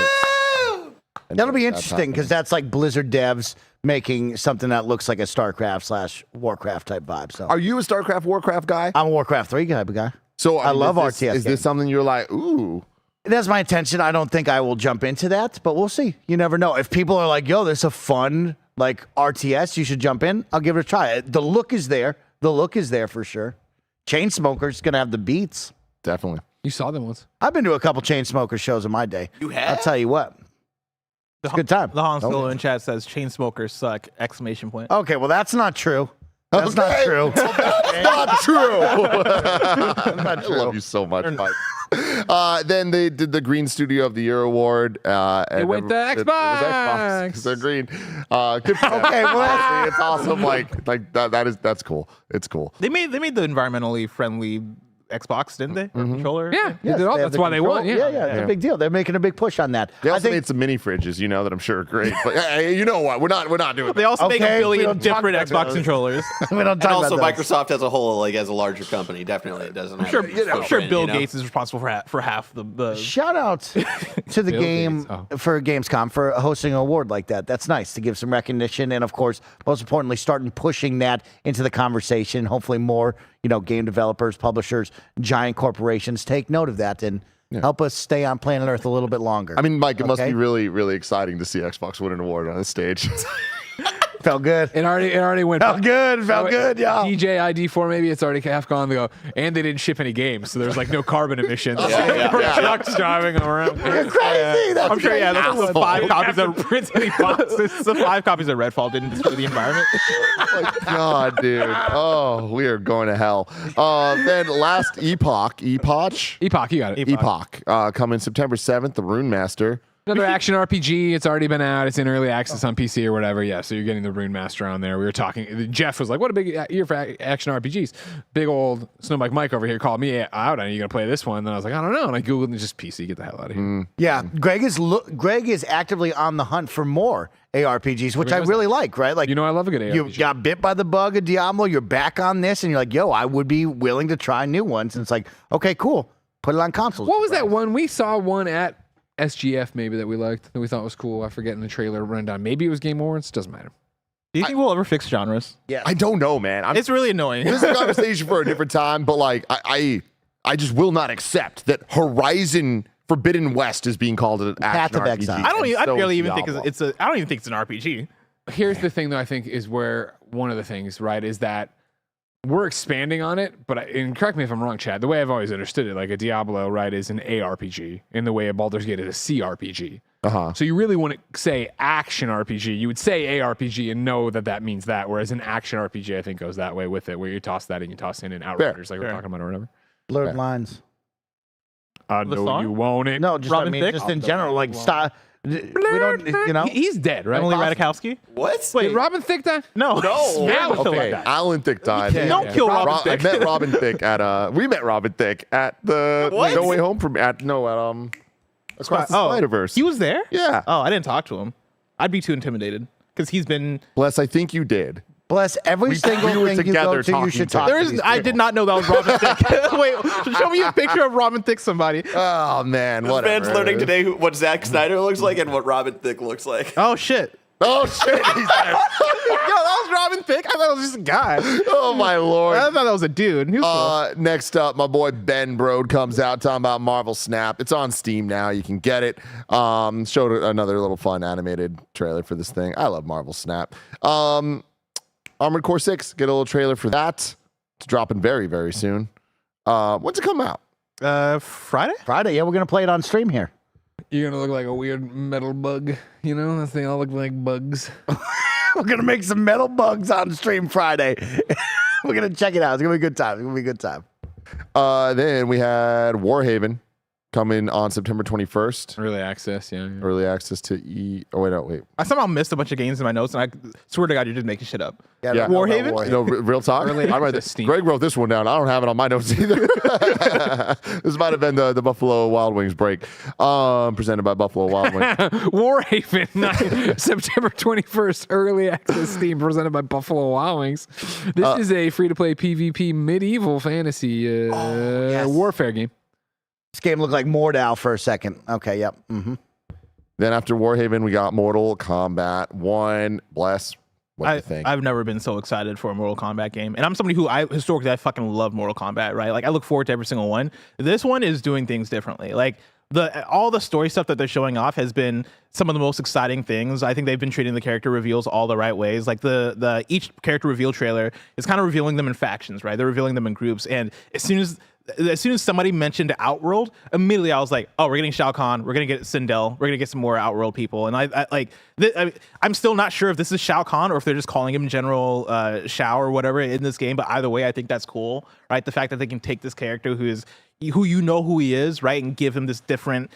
And That'll be that's interesting because happening. that's like Blizzard devs making something that looks like a StarCraft/Warcraft type vibe. So Are you a StarCraft, Warcraft guy? I'm a Warcraft 3 type of guy. So I love is this, RTS Is this games. something you're like, ooh? It has my attention. I don't think I will jump into that, but we'll see. You never know. If people are like, yo, this is a fun like RTS, you should jump in, I'll give it a try. The look is there. The look is there for sure. Chainsmoker's going to have the beats. Definitely. You saw them once. I've been to a couple Chainsmoker shows in my day. You have? I'll tell you what. It's a good time. The Han Solo in chat says chain smokers suck! ! Okay, well, that's not true. That's not true. Not true. I love you so much, Mike. Then they did the Green Studio of the Year award. It went to It was Xbox. 'Cause they're green. Good for them. Okay, well, Honestly, it's awesome. Like that's cool. It's cool. They made the environmentally friendly Xbox, didn't they? Or controller. Yeah, Yes, they did all, they have that's the why they control. won. Yeah, it's a big deal. They're making a big push on that. They I also think made some mini fridges, that I'm sure are great. But hey, you know what? We're not doing. They also make Okay, a we billion don't talk different about Xbox those. controllers. we don't And talk also, about those. Microsoft as a whole, like as a larger company, definitely it doesn't. I'm sure Bill Gates is responsible for half the. Shout out to the Bill game Gates. for Gamescom for hosting an award like that. That's nice to give some recognition, and of course, most importantly, starting pushing that into the conversation. Hopefully, more game developers, publishers, giant corporations take note of that and help us stay on planet Earth a little bit longer. I mean, Mike, it must Okay? be really, really exciting to see Xbox win an award on this stage. Felt good. It already went. Felt good. Felt good, y'all. DJ ID4, maybe it's already half gone. They go, and they didn't ship any games, so there's like no carbon emissions. Trucks driving around. You're crazy. That's I'm sure. Yeah, that's the 5 copies of print any boxes. the 5 copies of Redfall didn't destroy the environment. God, dude. Oh, we are going to hell. Then last Epoch, You got it. coming September 7th, the Rune Master. Another action RPG. It's already been out. It's in early access on PC or whatever. Yeah, so you're getting the Rune Master on there. We were talking. Jeff was like, "What a big year for action RPGs." Big old Snowbike Mike over here called me out. Are you gonna play this one? And then I was like, "I don't know." And I googled and just PC. Get the hell out of here. Yeah, Greg is actively on the hunt for more ARPGs, which I really like. Right, like I love a good ARPG. you got bit by the bug of Diablo. You're back on this, and you're like, "Yo, I would be willing to try new ones." And it's like, okay, cool. Put it on consoles. What was that one? We saw one at SGF maybe that we liked that we thought was cool. I forget in the trailer rundown. Maybe it was Game Awards. Doesn't matter. Do you think we'll ever fix genres? Yeah, I don't know, man. It's really annoying. This is a conversation for a different time, but like I just will not accept that Horizon Forbidden West is being called an Path action of RPG. Exile. I So barely is even think Diablo. it's a. I don't even think it's an RPG. Here's the thing, though. I think is where one of the things, right, is that we're expanding on it. But and correct me if I'm wrong, Chad. The way I've always understood it, like a Diablo, right, is an ARPG, in the way a Baldur's Gate is a CRPG. So you really wouldn't say action RPG. You would say ARPG and know that means that. Whereas an action RPG, I think, goes that way with it, where you toss that and you toss in an Outriders, like we're talking about or whatever. blurred lines. I The know song? you want it. No, just Robin I mean, Thicke? just in general, like stop. We don't, He's dead, right? Emily Ratajkowski? What? Wait, Did Robin Thicke die? no. Alan Thicke Okay, died. Alan Thicke died. Don't kill Robin I Thicke. met Robin Thicke at we met Robin Thicke at the What? No Way Home Across the Spider-Verse. He was there? Yeah. Oh, I didn't talk to him. I'd be too intimidated because he's been. Bless, I think you did. bless every We single were thing you together go to. You talking should to talk. him. to There these is. I people. did not know that was Robin Thicke. Wait, show me a picture of Robin Thicke. Somebody. Oh man, whatever. Man's learning today what Zack Snyder looks like and what Robin Thicke looks like. Oh shit. Oh shit. He's there. Yo, that was Robin Thicke. I thought it was just a guy. Oh my lord. I thought that was a dude. He was cool. Next up, my boy Ben Brode comes out talking about Marvel Snap. It's on Steam now. You can get it. Showed another little fun animated trailer for this thing. I love Marvel Snap. Armored Core 6, get a little trailer for that. It's dropping very, very soon. When's it come out? Friday? Friday. Yeah, we're gonna play it on stream here. You're gonna look like a weird metal bug, They all look like bugs. We're gonna make some metal bugs on stream Friday. We're gonna check it out. It's gonna be a good time. It's gonna be a good time. Then we had Warhaven coming on September 21st. Early access, yeah. Early access to wait. I somehow missed a bunch of games in my notes, and I swear to God, you're just making shit up. Yeah. Warhaven? No, real talk. Early I read access Steam. Greg wrote this one down. I don't have it on my notes either. This might have been the Buffalo Wild Wings break, presented by Buffalo Wild Wings. Warhaven, September 21st, early access Steam, presented by Buffalo Wild Wings. This is a free-to-play PvP medieval fantasy warfare game. This game looked like Mordau for a second. Okay, yep. Mm-hmm. Then after Warhaven, we got Mortal Kombat 1. Bless. What do you think? I've never been so excited for a Mortal Kombat game. And I'm somebody who historically I fucking love Mortal Kombat, right? Like I look forward to every single one. This one is doing things differently. Like all the story stuff that they're showing off has been some of the most exciting things. I think they've been treating the character reveals all the right ways. Like the each character reveal trailer is kind of revealing them in factions, right? They're revealing them in groups. And as soon as somebody mentioned Outworld, immediately I was like, oh, we're getting Shao Kahn, we're gonna get Sindel, we're gonna get some more Outworld people. And I'm still not sure if this is Shao Kahn or if they're just calling him General Shao or whatever in this game. But either way, I think that's cool, right? The fact that they can take this character who you know who he is, right, and give him this different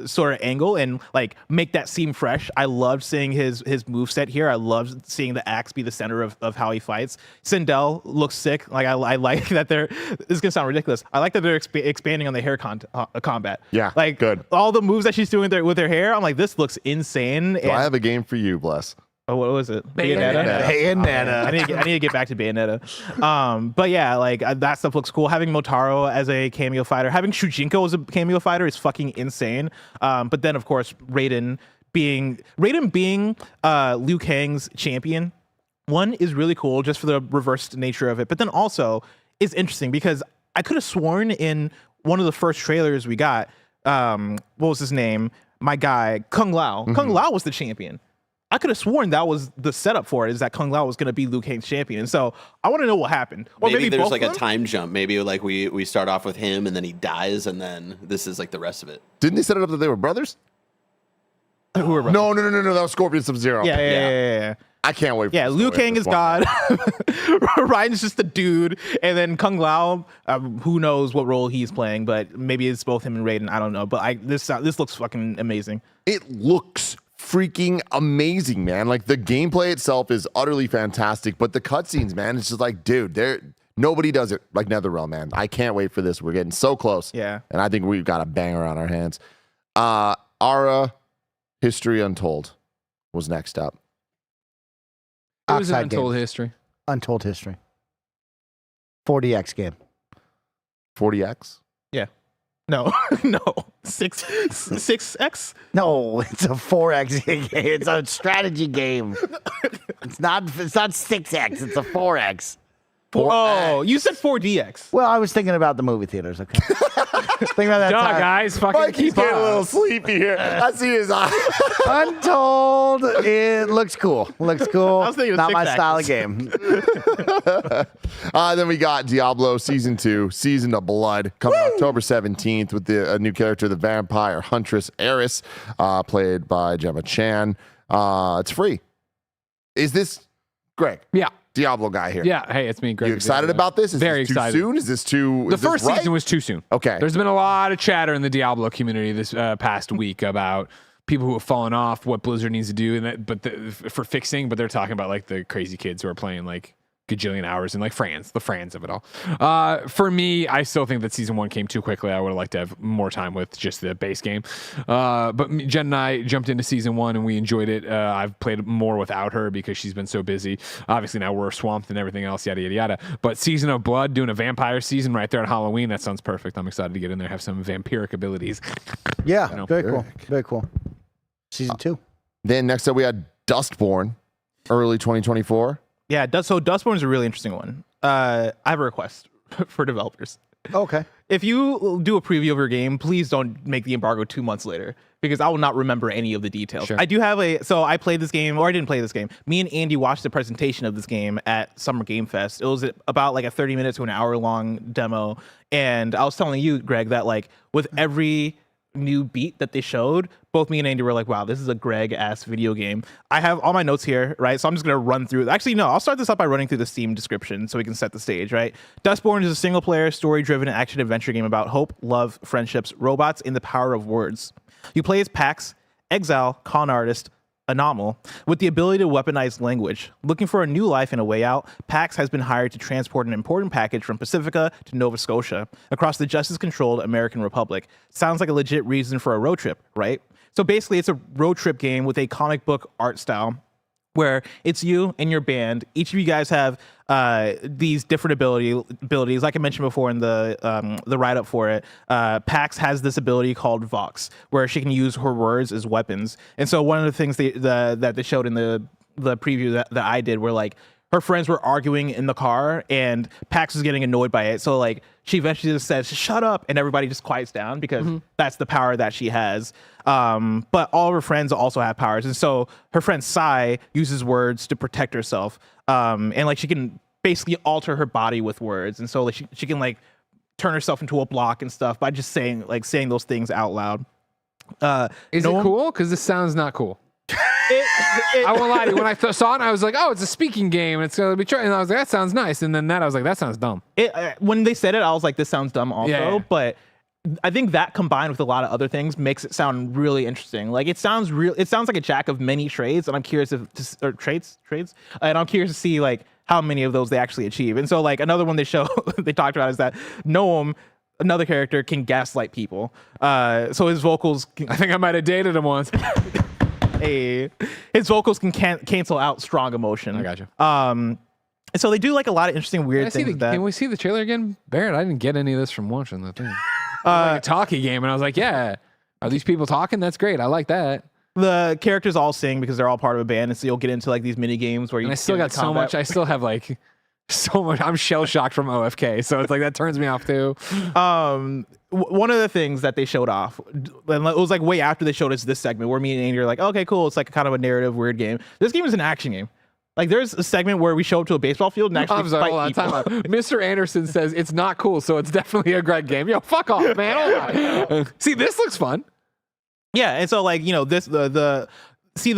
sort of angle and like make that seem fresh. I loved seeing his moveset here. I loved seeing the axe be the center of how he fights. Sindel looks sick. Like I like that this is gonna sound ridiculous. I like that they're expanding on the hair combat. Yeah, like good. All the moves that she's doing with her hair, I'm like, this looks insane. So I have a game for you, Bless. Oh, what was it? Bayonetta. I need to get back to Bayonetta. But yeah, like that stuff looks cool. Having Motaro as a cameo fighter, having Shujinko as a cameo fighter is fucking insane. But then of course Raiden being Liu Kang's champion, one is really cool just for the reversed nature of it. But then also is interesting because I could have sworn in one of the first trailers we got, what was his name? My guy Kung Lao. Mm-hmm. Kung Lao was the champion. I could have sworn that was the setup for it, is that Kung Lao was going to be Liu Kang's champion. So I want to know what happened. Or maybe there's both like of a them? time jump. Maybe like we start off with him and then he dies and then this is like the rest of it. Didn't they set it up that they were brothers? Who were brothers? No. That was Scorpion Sub-Zero. Yeah. I can't wait for Yeah, this Liu story Kang at is this point. God. Raiden's just a dude. And then Kung Lao, who knows what role he's playing, but maybe it's both him and Raiden. I don't know. But this looks fucking amazing. It looks freaking amazing, man. Like the gameplay itself is utterly fantastic, but the cutscenes, man, it's just like, dude, nobody does it like NetherRealm, man. I can't wait for this. We're getting so close. Yeah. And I think we've got a banger on our hands. Ara History Untold was next up. It was an Oxide Untold Games. History. Untold History. 40X game. 40X? Yeah. No. 6X? No, it's a 4X game. It's a strategy game. It's not 6X. It's a 4X. Oh, you said 4DX. Well, I was thinking about the movie theaters. Okay. Think about that Duh, time. guys, fucking Mike, he's keep getting a little up. sleepy here. I see his eye. Untold. It looks cool. Looks cool. I was thinking of not my 6X. style of game. Then we got Diablo Season 2, Season of Blood, coming October 17th with a new character, the Vampire Huntress Eris, played by Gemma Chan. It's free. Is this Greg? Yeah. Diablo guy here. Yeah. Hey, it's me, Greg. You excited about this? Is Very this too excited. soon? Is this too? The is this first right? season was too soon. Okay. There's been a lot of chatter in the Diablo community this past week about people who have fallen off, what Blizzard needs to do, and for fixing. But they're talking about like the crazy kids who are playing like gajillion hours and like the Frans of it all. For me, I still think that season 1 came too quickly. I would have liked to have more time with just the base game. But Jen and I jumped into season 1 and we enjoyed it. I've played more without her because she's been so busy. Obviously now we're swamped and everything else, yada, yada, yada. But Season of Blood, doing a vampire season right there on Halloween, that sounds perfect. I'm excited to get in there, have some vampiric abilities. Yeah, very cool. Very cool. Season 2. Then next up we had Dustborn, early 2024. Yeah, Dustborn is a really interesting one. I have a request for developers. Okay. If you do a preview of your game, please don't make the embargo 2 months later because I will not remember any of the details. Sure. I do have I played this game, or I didn't play this game. Me and Andy watched the presentation of this game at Summer Game Fest. It was about like a 30 minutes to an hour long demo. And I was telling you, Greg, that like with every new beat that they showed, both me and Andy were like, wow, this is a Greg-ass video game. I have all my notes here, right? So I'm just going to run through. Actually, no, I'll start this up by running through the Steam description so we can set the stage, right? Dustborn is a single-player, story-driven action-adventure game about hope, love, friendships, robots, and the power of words. You play as Pax, exile, con artist, Anomal, with the ability to weaponize language. Looking for a new life and a way out, Pax has been hired to transport an important package from Pacifica to Nova Scotia across the justice-controlled American Republic. Sounds like a legit reason for a road trip, right? So basically, it's a road trip game with a comic book art style where it's you and your band. Each of you guys have these different abilities. Like I mentioned before in the write-up for it, Pax has this ability called Vox, where she can use her words as weapons. And so one of the things that they showed in the preview that I did were like, her friends were arguing in the car, and Pax was getting annoyed by it. So like she eventually just says, "Shut up," and everybody just quiets down because that's the power that she has. But all of her friends also have powers, and so her friend Sai uses words to protect herself, and like she can basically alter her body with words, and so like she can like turn herself into a block and stuff by just saying those things out loud. Is it cool? Because this sounds not cool. I won't lie to you. When I saw it, I was like, "Oh, it's a speaking game. And it's gonna be." And I was like, "That sounds nice." And then I was like, "That sounds dumb." When they said it, I was like, "This sounds dumb." Also, Yeah. But I think that combined with a lot of other things makes it sound really interesting. Like it sounds real. It sounds like a jack of many trades, and I'm curious trades, and I'm curious to see like how many of those they actually achieve. And so like another one they talked about is that Noam, another character, can gaslight people. So his vocals. I think I might have dated him once. His vocals can cancel out strong emotion. I gotcha. And so they do like a lot of interesting weird things. Can we see the trailer again, Barrett? I didn't get any of this from watching the thing. It was like a talkie game, and I was like, "Yeah, are these people talking? That's great. I like that." The characters all sing because they're all part of a band, and so you'll get into like these mini games where you. And I still got so much. I still have like so much. I'm shell shocked from OFK, so it's like that turns me off too. One of the things that they showed off, and it was like way after they showed us this segment where me and Andy are like, "Okay, cool. It's like kind of a narrative weird game." This game is an action game. Like there's a segment where we show up to a baseball field and actually I'm sorry, fight hold on, people. time out. Mr. Anderson says it's not cool, so it's definitely a Greg game. Yo, fuck off, man. Hold on. See, this looks fun. Yeah, and so like the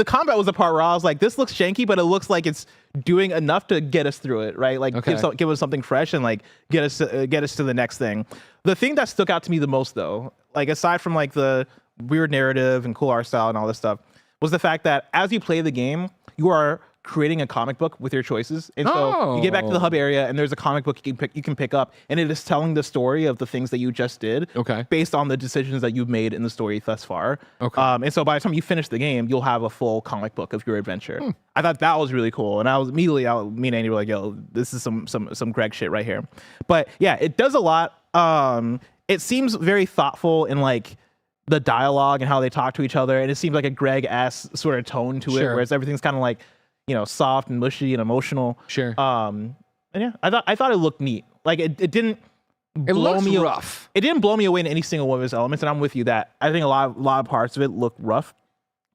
combat was the part where I was like, this looks janky, but it looks like it's doing enough to get us through it, right? Like give us something fresh and like get us to the next thing. The thing that stuck out to me the most though, like aside from like the weird narrative and cool art style and all this stuff, was the fact that as you play the game, you are creating a comic book with your choices. And so you get back to the hub area and there's a comic book you can pick up, and it is telling the story of the things that you just did based on the decisions that you've made in the story thus far. And so by the time you finish the game, you'll have a full comic book of your adventure. I thought that was really cool. And I was immediately, me and Andy were like, "Yo, this is some Greg shit right here." But yeah, it does a lot. It seems very thoughtful in like the dialogue and how they talk to each other. And it seems like a Greg-ass sort of tone to it, whereas everything's kind of like, soft and mushy and emotional. And yeah, I thought it looked neat. Like it didn't blow me rough. It didn't blow me away in any single one of its elements. And I'm with you that I think a lot of parts of it look rough.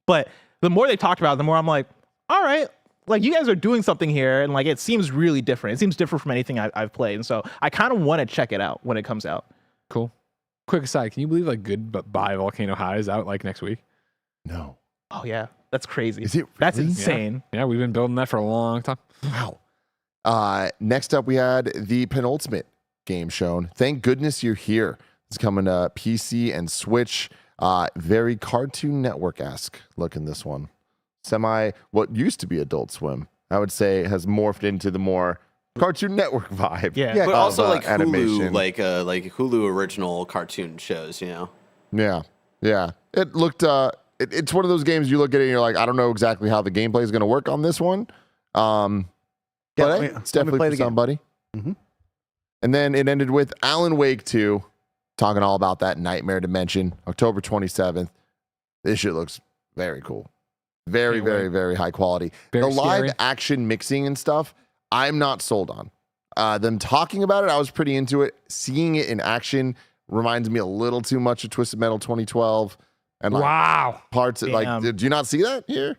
But the more they talked about it, the more I'm like, all right, like you guys are doing something here, and like it seems really different. It seems different from anything I've played, and so I kind of want to check it out when it comes out. Cool. Quick aside, can you believe like Goodbye Volcano High is out like next week? No. Oh yeah, that's crazy. Is it really? That's insane. Yeah, we've been building that for a long time. Wow. Next up, we had the penultimate game shown. Thank goodness you're here. It's coming to PC and Switch. Very Cartoon Network-esque look in this one. What used to be Adult Swim, I would say, has morphed into the more Cartoon Network vibe. Yeah, but also like animation. Hulu, like Hulu original cartoon shows, Yeah. It looked. It's one of those games you look at it and you're like, I don't know exactly how the gameplay is going to work on this one. But it's definitely for somebody. Mm-hmm. And then it ended with Alan Wake 2, talking all about that Nightmare Dimension, October 27th. This shit looks very cool. Very, very, very high quality. Very the live scary. action mixing and stuff, I'm not sold on. Them talking about it, I was pretty into it. Seeing it in action reminds me a little too much of Twisted Metal 2012. And like parts of, like, do you not see that here?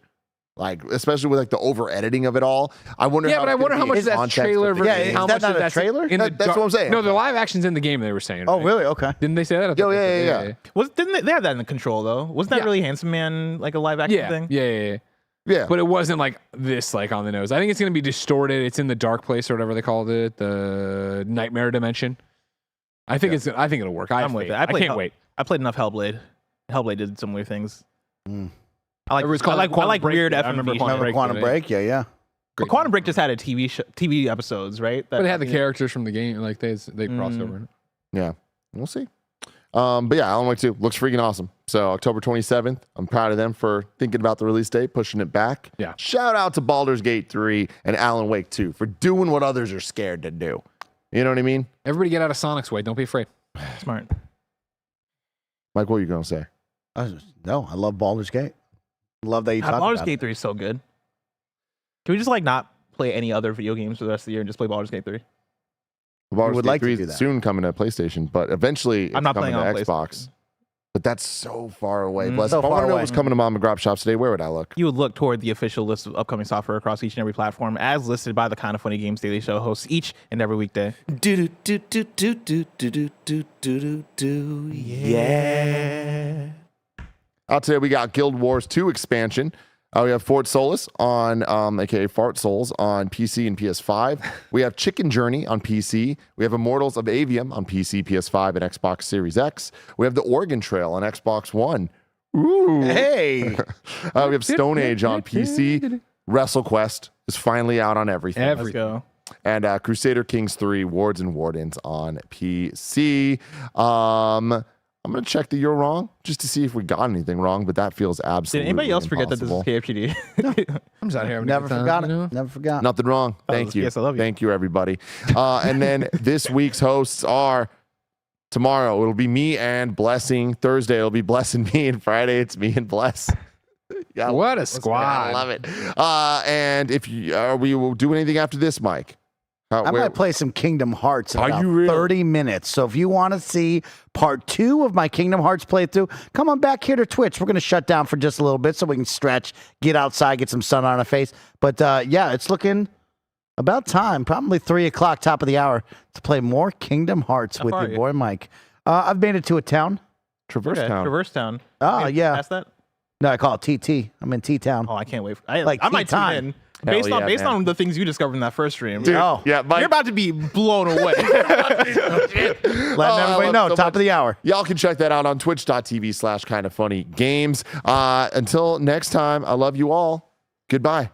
Like, especially with like the over editing of it all. I wonder. Yeah, but I wonder how much that's trailer versus how much that's a trailer. That's what I'm saying. No, the live action's in the game. They were saying. Oh, right? really? Okay. Didn't they say that? Yeah. Didn't they have that in the control though? Wasn't that really Handsome Man like a live action thing? Yeah. But it wasn't like this, like on the nose. I think it's going to be distorted. It's in the dark place or whatever they called it, the Nightmare Dimension. I think it'll work. I'm with it. I can't wait. I played enough Hellblade. Hellblade did some weird things. I like weird FMV. Quantum Break. Yeah. But Quantum Break just had a TV episodes, right? But it had the characters from the game, like they crossed over. Yeah, we'll see. But yeah, Alan Wake 2 looks freaking awesome. So October 27th, I'm proud of them for thinking about the release date, pushing it back. Yeah. Shout out to Baldur's Gate 3 and Alan Wake 2 for doing what others are scared to do. You know what I mean? Everybody get out of Sonic's way. Don't be afraid. Smart. Mike, what are you going to say? No, I love Baldur's Gate. Love that you talked about Baldur's Gate 3 is so good. Can we just like not play any other video games for the rest of the year and just play Baldur's Gate 3. Baldur's would Gate like to 3 do is that. soon coming to PlayStation, but eventually it's I'm not coming to playing on Xbox. PlayStation. But that's so far away. Bless. So If I far want to know away. what's coming to mom and grab shops today, where would I look? You would look toward the official list of upcoming software across each and every platform, as listed by the Kind of Funny Games Daily Show hosts each and every weekday. Yeah. Out today, we got Guild Wars 2 expansion. We have Fort Solis on, aka Fart Souls, on PC and PS5. We have Chicken Journey on PC. We have Immortals of Avium on PC, PS5, and Xbox Series X. We have The Oregon Trail on Xbox One. Ooh. Hey, We have Stone Age on PC. WrestleQuest is finally out on everything. Let's go. And Crusader Kings 3, Wards and Wardens on PC. I'm going to check that you're wrong just to see if we got anything wrong, but that feels Did absolutely anybody else forget that this is impossible. KFGD? I'm just out here. having a never good time, forgot you know? it. Never forgot. Nothing wrong. Thank you. yes, I love you. Thank you, everybody. And then this week's hosts are tomorrow, it'll be me and Blessing. Thursday, it'll be Bless and me. And Friday, it's me and Bless. Yeah, What a I squad. love it. And if you, we will do anything after this, Mike. I might play some Kingdom Hearts in Are about you really? 30 minutes. So if you want to see part 2 of my Kingdom Hearts playthrough, come on back here to Twitch. We're going to shut down for just a little bit so we can stretch, get outside, get some sun on our face. But yeah, it's looking about time, probably 3 o'clock, top of the hour, to play more Kingdom Hearts with far your are you? boy Mike. I've made it to a town. Traverse Okay, Town. Traverse Town. Oh, Wait, yeah. Past that? No, I call it TT. I'm in T-Town. Oh, I can't wait. Like I might tea tune time. in. Hell Based yeah, man. on the things you discovered in that first stream. Dude, Oh. yeah, Mike. You're about to be blown away. Letting I everybody love know, so top much. of the hour. Y'all can check that out on twitch.tv/kindoffunnygames. Until next time, I love you all. Goodbye.